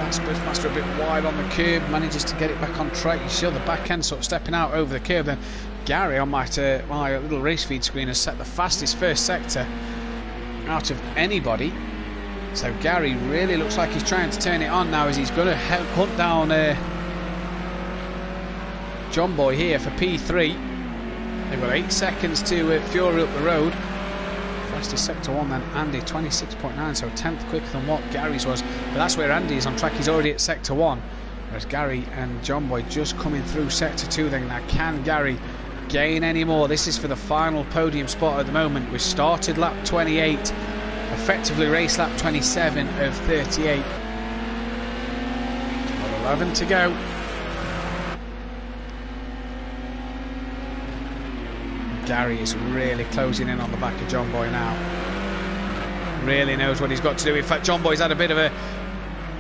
Spliffmaster a bit wide on the curb, manages to get it back on track. You see the back end sort of stepping out over the curb. Then Gary on my little race feed screen has set the fastest first sector out of anybody. So Gary really looks like he's trying to turn it on now as he's going to hunt down John Boy here for P3. They've got 8 seconds to Fury up the road. Fastest sector 1 then Andy 26.9, so 10th quicker than what Gary's was. But that's where Andy is on track. He's already at sector 1, whereas Gary and John Boy just coming through sector 2 then. Now can Gary gain any more? This is for the final podium spot at the moment. We started lap 28, effectively race lap 27 of 38. 11 to go. Gary is really closing in on the back of John Boy now. Really knows what he's got to do. In fact, John Boy's had a bit of a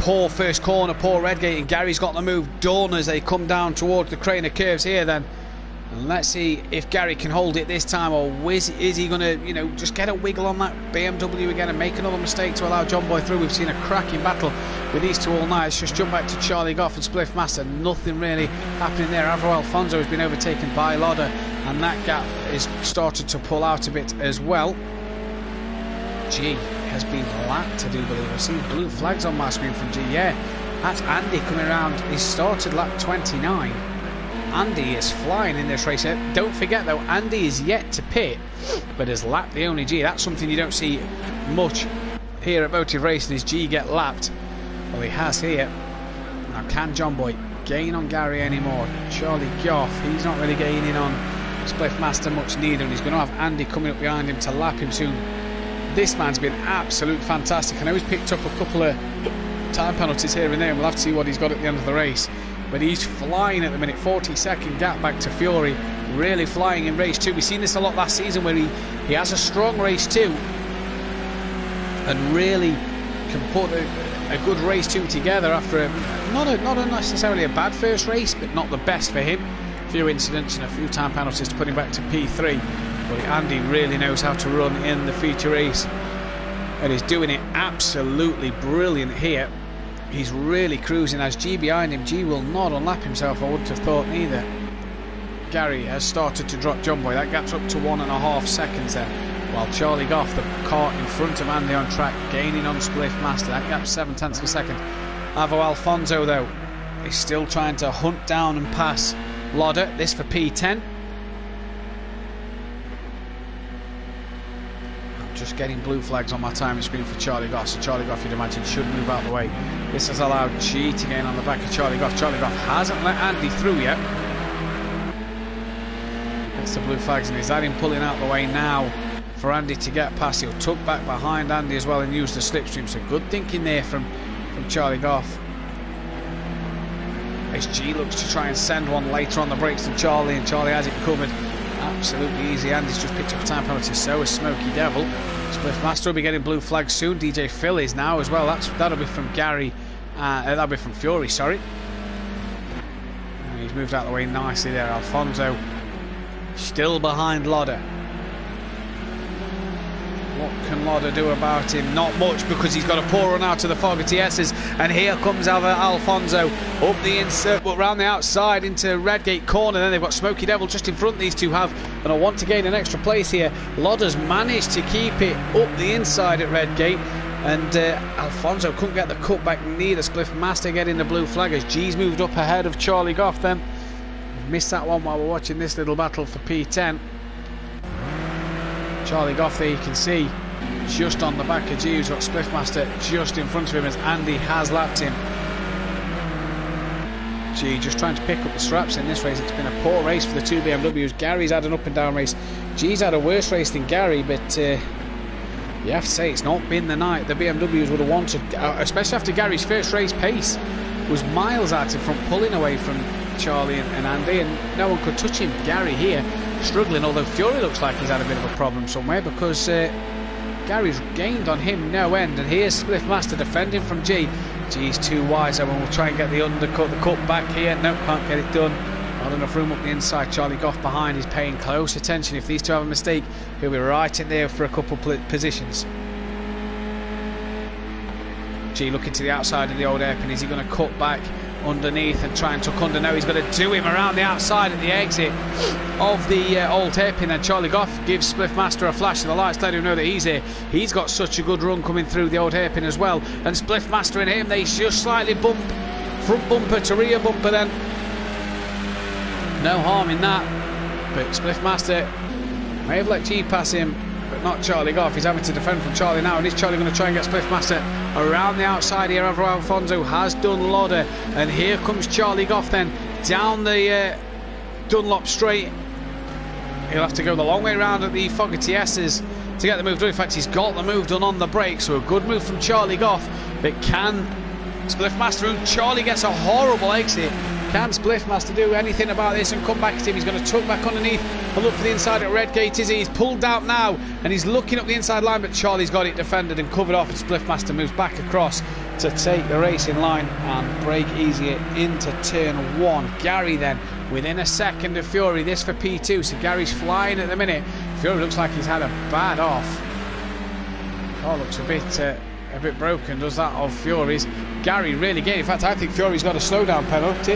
poor first corner, poor Redgate, and Gary's got the move done as they come down towards the crane of curves here then. And let's see if Gary can hold it this time, or is he going to, just get a wiggle on that BMW again and make another mistake to allow John Boy through. We've seen a cracking battle with these two all night. Let's just jump back to Charlie Goff and Spliffmaster. Nothing really happening there. Avo Alfonso has been overtaken by Lauder, and that gap is started to pull out a bit as well. G has been lapped, I do believe. I see blue flags on my screen from G. Yeah, that's Andy coming around. He started lap 29. Andy is flying in this race. Don't forget though, Andy is yet to pit, but has lapped the only G. That's something you don't see much here at Motive Racing, is G get lapped. Well, he has here. Now can John Boy gain on Gary anymore? Charlie Goff, he's not really gaining on Spliffmaster much neither, and he's going to have Andy coming up behind him to lap him soon. This man's been absolute fantastic. I know he's picked up a couple of time penalties here and there, and we'll have to see what he's got at the end of the race. But he's flying at the minute. 40-second gap back to Fury. Really flying in race 2. We've seen this a lot last season where he has a strong race 2 and really can put a good race 2 together after not necessarily a bad first race, but not the best for him. A few incidents and a few time penalties to put him back to P3. But Andy really knows how to run in the feature race and is doing it absolutely brilliant here. He's really cruising. As G behind him. G will not unlap himself, I wouldn't have thought neither. Gary has started to drop John Boy. That gap's up to 1.5 seconds there. While Charlie Goff, the car in front of Andy on track, gaining on Spliffmaster. That gap's 0.7 of a second. Avo Alfonso though is still trying to hunt down and pass Lauder. This for P10. Just getting blue flags on my timing screen for Charlie Goff. So Charlie Goff, you'd imagine, should move out of the way. This has allowed G to gain on the back of Charlie Goff. Charlie Goff hasn't let Andy through yet. Gets the blue flags, and is that him pulling out the way now for Andy to get past? He'll tuck back behind Andy as well and use the slipstream. So good thinking there from Charlie Goff. As G looks to try and send one later on the brakes to Charlie, and Charlie has it covered. absolutely easy. Andy's just picked up a time penalty, so is Smoky Devil. Spliff Master will be getting blue flags soon. DJ Phil is now as well. That'll be from Gary. That'll be from Fury, sorry. And he's moved out of the way nicely there. Alfonso still behind Lodder. What can Lodder do about him? Not much, because he's got a poor run out to the Fogarty S's. And here comes Alfonso up the insert, but round the outside into Redgate corner. Then they've got Smoky Devil just in front. These two have, and I want to gain an extra place here. Lodder's managed to keep it up the inside at Redgate. And Alfonso couldn't get the cut back neither. Spliff Master getting the blue flag as G's moved up ahead of Charlie Goff then. Missed that one while we're watching this little battle for P10. Charlie Goff there, you can see, just on the back of G, who's got Spliff Master just in front of him as Andy has lapped him. G just trying to pick up the straps in this race. It's been a poor race for the two BMWs. Gary's had an up and down race. G's had a worse race than Gary, but you have to say it's not been the night the BMWs would have wanted, especially after Gary's first race pace was miles out in front, pulling away from Charlie and Andy, and no one could touch him. Gary here struggling, although Fury looks like he's had a bit of a problem somewhere, because Gary's gained on him no end. And here's Spliff Master defending from G. G's too wise, and we'll try and get the undercut, the cut back here. Nope, can't get it done. Not enough room up the inside. Charlie Goff behind is paying close attention. If these two have a mistake, he'll be right in there for a couple positions. G looking to the outside of the old hairpin. Is he going to cut back underneath and try and tuck under? No, he's going to do him around the outside at the exit of the old hairpin. And Charlie Goff gives Spliff Master a flash of the lights, letting him know that he's here. He's got such a good run coming through the old hairpin as well. And Spliff Master and him, they just slightly bump, front bumper to rear bumper then. No harm in that, but Spliff Master may have let G pass him, but not Charlie Goff. He's having to defend from Charlie now, and is Charlie going to try and get Spliff Master around the outside here? Alfonso has done Lodder, and here comes Charlie Goff then down the Dunlop straight. He'll have to go the long way around at the Fogarty S's to get the move done. In fact, he's got the move done on the break, so a good move from Charlie Goff. But can Spliff Master, and Charlie gets a horrible exit, can Spliff Master do anything about this and come back at him? He's going to tuck back underneath and look for the inside at Redgate, is he? He's pulled out now and he's looking up the inside line, but Charlie's got it defended and covered off, and Spliff Master moves back across to take the racing line and break easier into turn one. Gary then within a second of Fury, this for P2, so Gary's flying at the minute. Fury looks like he's had a bad off. Oh, looks a bit broken, does that, of Fury's. Gary really getting, in fact I think Fury's got a slowdown penalty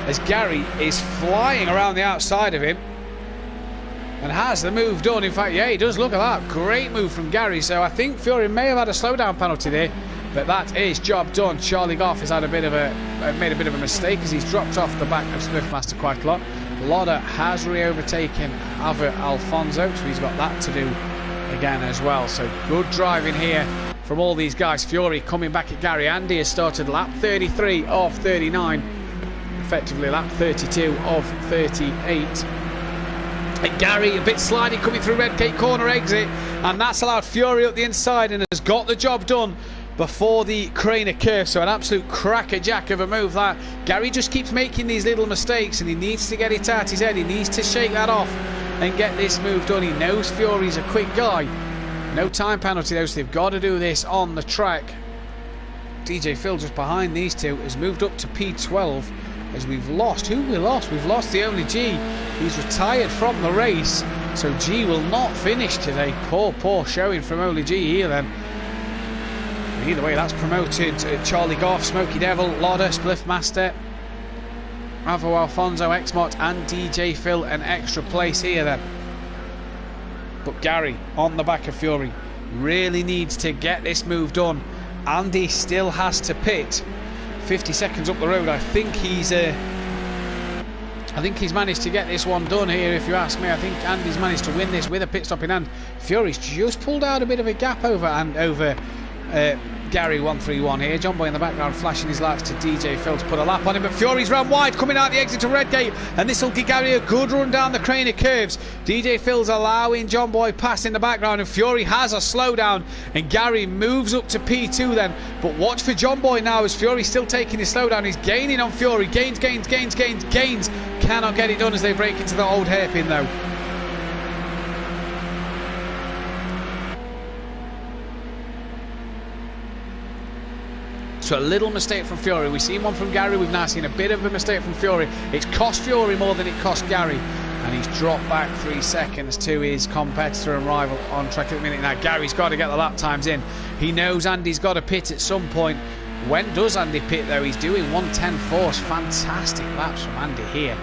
as Gary is flying around the outside of him and has the move done. In fact, yeah, he does. Look at that, great move from Gary. So I think Fury may have had a slowdown penalty there, but that is job done. Charlie Goff has had made a bit of a mistake as he's dropped off the back of Spliff Master quite a lot. Lodder has re-overtaken Alfonso, so he's got that to do again as well. So good driving here from all these guys. Fury coming back at Gary. Andy has started lap 33 of 39, effectively lap 32 of 38. And Gary a bit sliding coming through Redgate corner exit, and that's allowed Fury up the inside and has got the job done before the Craner curve. So an absolute crackerjack of a move that. Gary just keeps making these little mistakes and he needs to get it out his head. He needs to shake that off and get this move done. He knows Fury's a quick guy. No time penalty though, so they've got to do this on the track. DJ Phil just behind these two has moved up to P12 as we've lost. Who we lost? We've lost the only G. He's retired from the race, so G will not finish today. Poor showing from only G here then. But either way, that's promoted Charlie Goff, Smoky Devil, Lodder, Spliff Master, Alfonso, Xmot and DJ Phil an extra place here then. But Gary on the back of Fury really needs to get this move done. Andy still has to pit 50 seconds up the road. I think he's managed to get this one done here, if you ask me. I think Andy's managed to win this with a pit stop in hand. Fury's just pulled out a bit of a gap over Gary 131 here. John Boy in the background flashing his lights to DJ Phil to put a lap on him, but Fury's round wide coming out the exit to Redgate, and this will give Gary a good run down the Craner curves. DJ Phil's allowing John Boy pass in the background, and Fury has a slowdown, and Gary moves up to P2 then. But watch for John Boy now as Fury's still taking his slowdown. He's gaining on Fury, gains. cannot get it done as they break into the old hairpin though. So a little mistake from Fury. We've seen one from Gary. We've now seen a bit of a mistake from Fury. It's cost Fury more than it cost Gary. And he's dropped back 3 seconds to his competitor and rival on track at the minute. Now Gary's got to get the lap times in. He knows Andy's got to pit at some point. When does Andy pit though? He's doing 1:10.4. Fantastic laps from Andy here.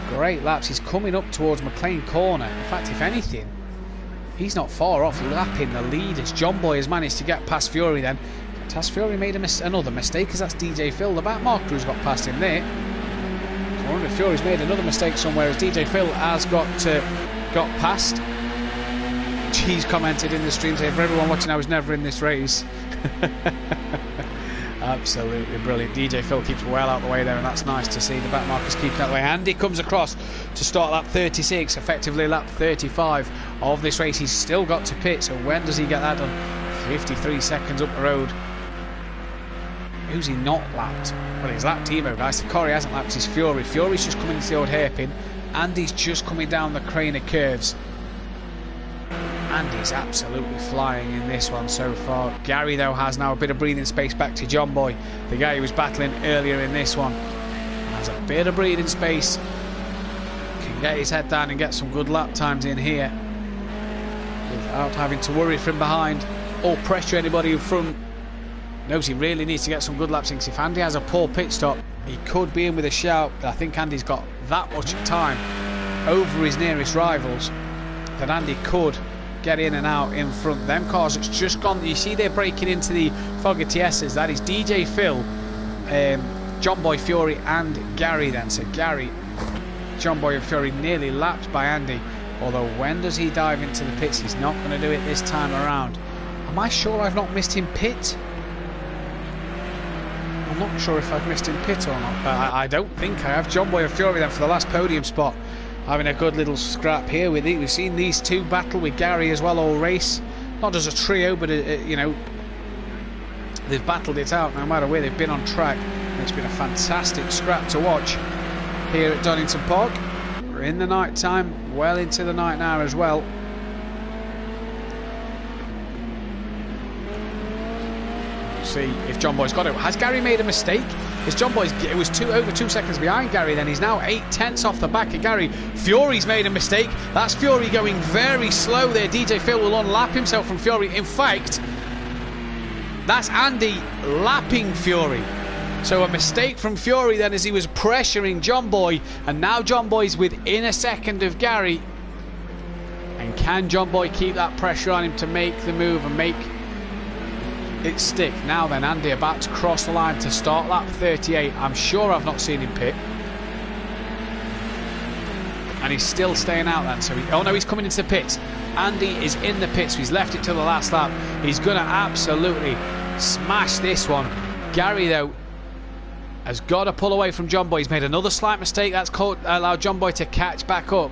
Great laps. He's coming up towards McLean corner. In fact, if anything, he's not far off lapping the leaders. John Boy has managed to get past Fury then. Has Fury made another mistake? Because that's DJ Phil. The back marker has got past him there. So I wonder if Fury's made another mistake somewhere as DJ Phil has got past. He's commented in the stream saying, for everyone watching, I was never in this race. Absolutely brilliant. DJ Phil keeps well out of the way there, and that's nice to see. The back markers keep out of the way. Andy comes across to start lap 36, effectively lap 35 of this race. He's still got to pit, so when does he get that done? 53 seconds up the road. Who's he not lapped? Well, he's lapped Timo, guys. The car he hasn't lapped is Fury. Fury's just coming into the old hairpin. Andy's just coming down the crane of curves. Andy's absolutely flying in this one so far. Gary, though, has now a bit of breathing space back to John Boy, the guy he was battling earlier in this one. Has a bit of breathing space. Can get his head down and get some good lap times in here without having to worry from behind or pressure anybody in front. Knows he really needs to get some good laps in, because if Andy has a poor pit stop, he could be in with a shout. But I think Andy's got that much time over his nearest rivals that Andy could get in and out in front. Them cars, it's just gone. You see they're breaking into the Fogatieses. That is DJ Phil, John Boy, Fury and Gary then. So Gary, John Boy and Fury nearly lapped by Andy. Although when does he dive into the pits? He's not going to do it this time around. Am I sure I've not missed him pit? I'm not sure if I've missed him pit or not, but I don't think I have. John Boy and Fury then for the last podium spot, having a good little scrap here with it. We've seen these two battle with Gary as well all race, not as a trio, but you know, they've battled it out no matter where they've been on track. And it's been a fantastic scrap to watch here at Donnington Park. We're in the night time, well into the night now as well. See if John Boy's got it. Has Gary made a mistake? Is John Boy's, it was over 2 seconds behind Gary then. He's now 8/10 off the back of Gary. Fury's made a mistake. That's Fury going very slow there. DJ Phil will unlap himself from Fury. In fact, that's Andy lapping Fury. So a mistake from Fury then as he was pressuring John Boy, and now John Boy's within a second of Gary. And can John Boy keep that pressure on him to make the move and make it stick? Now then, Andy about to cross the line to start lap 38. I'm sure I've not seen him pit. And he's still staying out then. So oh no, he's coming into the pits. Andy is in the pits. He's left it to the last lap. He's going to absolutely smash this one. Gary, though, has got to pull away from John Boy. He's made another slight mistake. That's allowed John Boy to catch back up.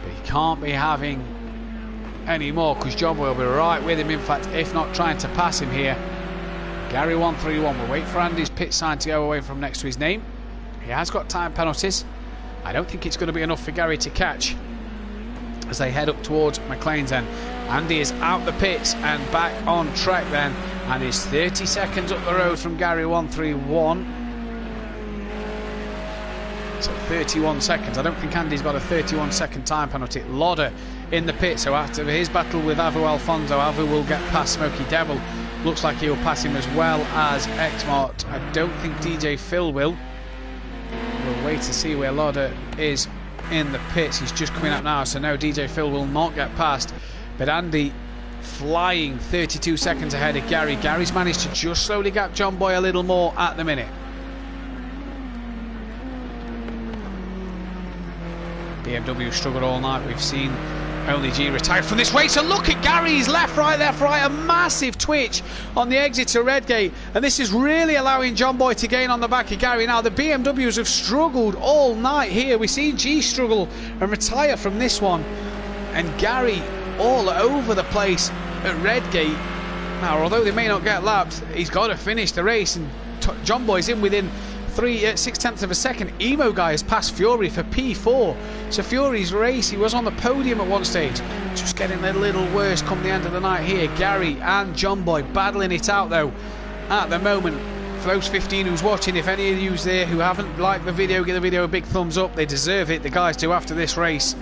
But he can't be having anymore, because John Boy will be right with him. In fact, if not trying to pass him here. Gary 131. We'll wait for Andy's pit sign to go away from next to his name. He has got time penalties. I don't think it's going to be enough for Gary to catch as they head up towards McLean's end. Andy is out the pits and back on track then, and is 30 seconds up the road from Gary 131. So 31 seconds. I don't think Andy's got a 31 second time penalty. Lauder in the pit, so after his battle with Avu Alfonso, Avu will get past Smoky Devil. Looks like he'll pass him as well as Xmart. I don't think DJ Phil will. We'll wait to see where Lauder is in the pits. He's just coming up now, so no, DJ Phil will not get past. But Andy flying 32 seconds ahead of Gary. Gary's managed to just slowly gap John Boy a little more at the minute. BMW struggled all night. We've seen only G retired from this race. And look at Gary's left, right, a massive twitch on the exit to Redgate. And this is really allowing John Boy to gain on the back of Gary. Now, the BMWs have struggled all night here. We see G struggle and retire from this one. And Gary all over the place at Redgate. Now, although they may not get lapped, he's got to finish the race. And John Boy's in within 6/10 of a second. Emo Guy has passed Fury for P4. So Fury's race, he was on the podium at one stage. Just getting a little worse come the end of the night here. Gary and John Boy battling it out though at the moment. For those 15 who's watching, if any of you's there who haven't liked the video, give the video a big thumbs up. They deserve it, the guys do, after this race.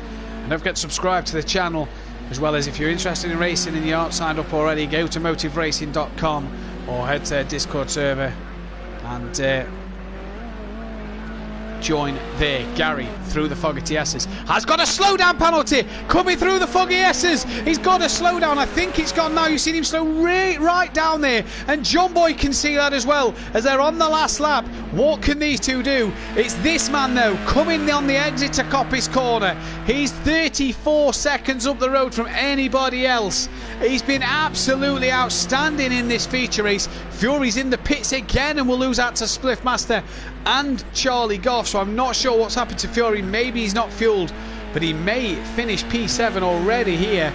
And don't forget to subscribe to the channel, as well as if you're interested in racing and you aren't signed up already, go to motiveracing.com or head to their Discord server and join there. Gary through the foggy S's has got a slowdown penalty coming through the foggy S's. He's got a slowdown. I think it's gone now. You've seen him slow right down there, and John Boy can see that as well as they're on the last lap. What can these two do? It's this man though coming on the exit to Coppice Corner. He's 34 seconds up the road from anybody else. He's been absolutely outstanding in this feature race. Fury's in the pits again and will lose out to Spliffmaster and Charlie Goff, so I'm not sure what's happened to Fury. Maybe he's not fueled, but he may finish P7 already here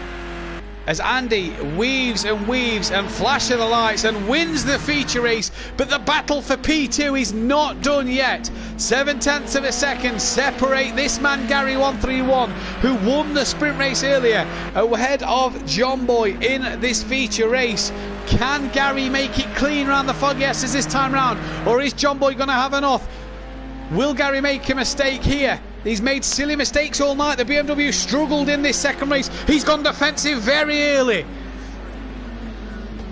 as Andy weaves and flash of the lights and wins the feature race. But the battle for P2 is not done yet. 7/10 of a second separate this man Gary 131, who won the sprint race earlier, ahead of John Boy in this feature race. Can Gary make it clean around the foggy S's this time round, or is John Boy going to have enough? Will Gary make a mistake here? He's made silly mistakes all night. The BMW struggled in this second race. He's gone defensive very early.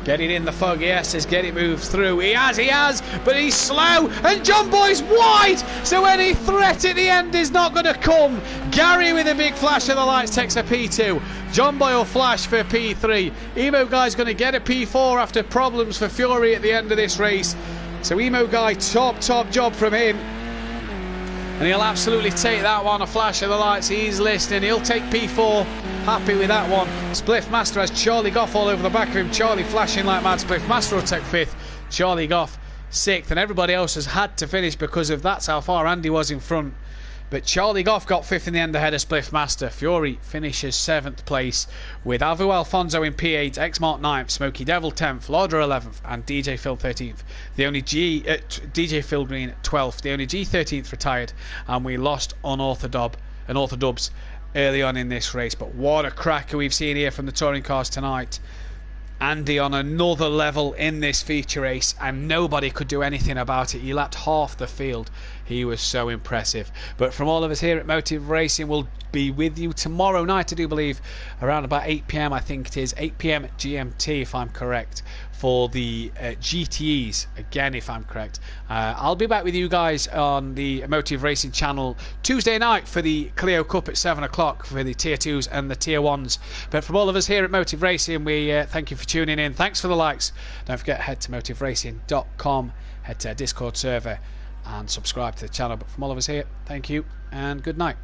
Get it in the foggy S's, get it moved through. He has, but he's slow, and John Boy's wide, so any threat at the end is not going to come. Gary with a big flash of the lights takes a P2. John Boy will flash for P3. Emo Guy's going to get a P4 after problems for Fury at the end of this race. So Emo Guy, top job from him. And he'll absolutely take that one, a flash of the lights. He's listening, he'll take P4. Happy with that one. Spliffmaster has Charlie Goff all over the back of him. Charlie flashing like mad. Spliffmaster will take 5th. Charlie Goff 6th. And everybody else has had to finish because of that's how far Andy was in front. But Charlie Goff got 5th in the end ahead of Spliffmaster. Fury finishes 7th place with Avu Alfonso in P8, X-Mark 9th, Smokey Devil 10th, Lauder 11th and DJ Phil 13th. The only DJ Phil Green 12th. The only G 13th retired, and we lost Unorthodobs early on in this race. But what a cracker we've seen here from the touring cars tonight. Andy on another level in this feature race, and nobody could do anything about it. He lapped half the field. He was so impressive. But from all of us here at Motive Racing, we'll be with you tomorrow night, I do believe, around about 8 PM. I think it is 8 PM GMT, if I'm correct, for the GTEs, again, if I'm correct. I'll be back with you guys on the Motive Racing channel Tuesday night for the Clio Cup at 7 o'clock for the Tier 2s and the Tier 1s. But from all of us here at Motive Racing, we thank you for tuning in. Thanks for the likes. Don't forget, head to motiveracing.com, head to our Discord server and subscribe to the channel. But from all of us here, thank you and good night.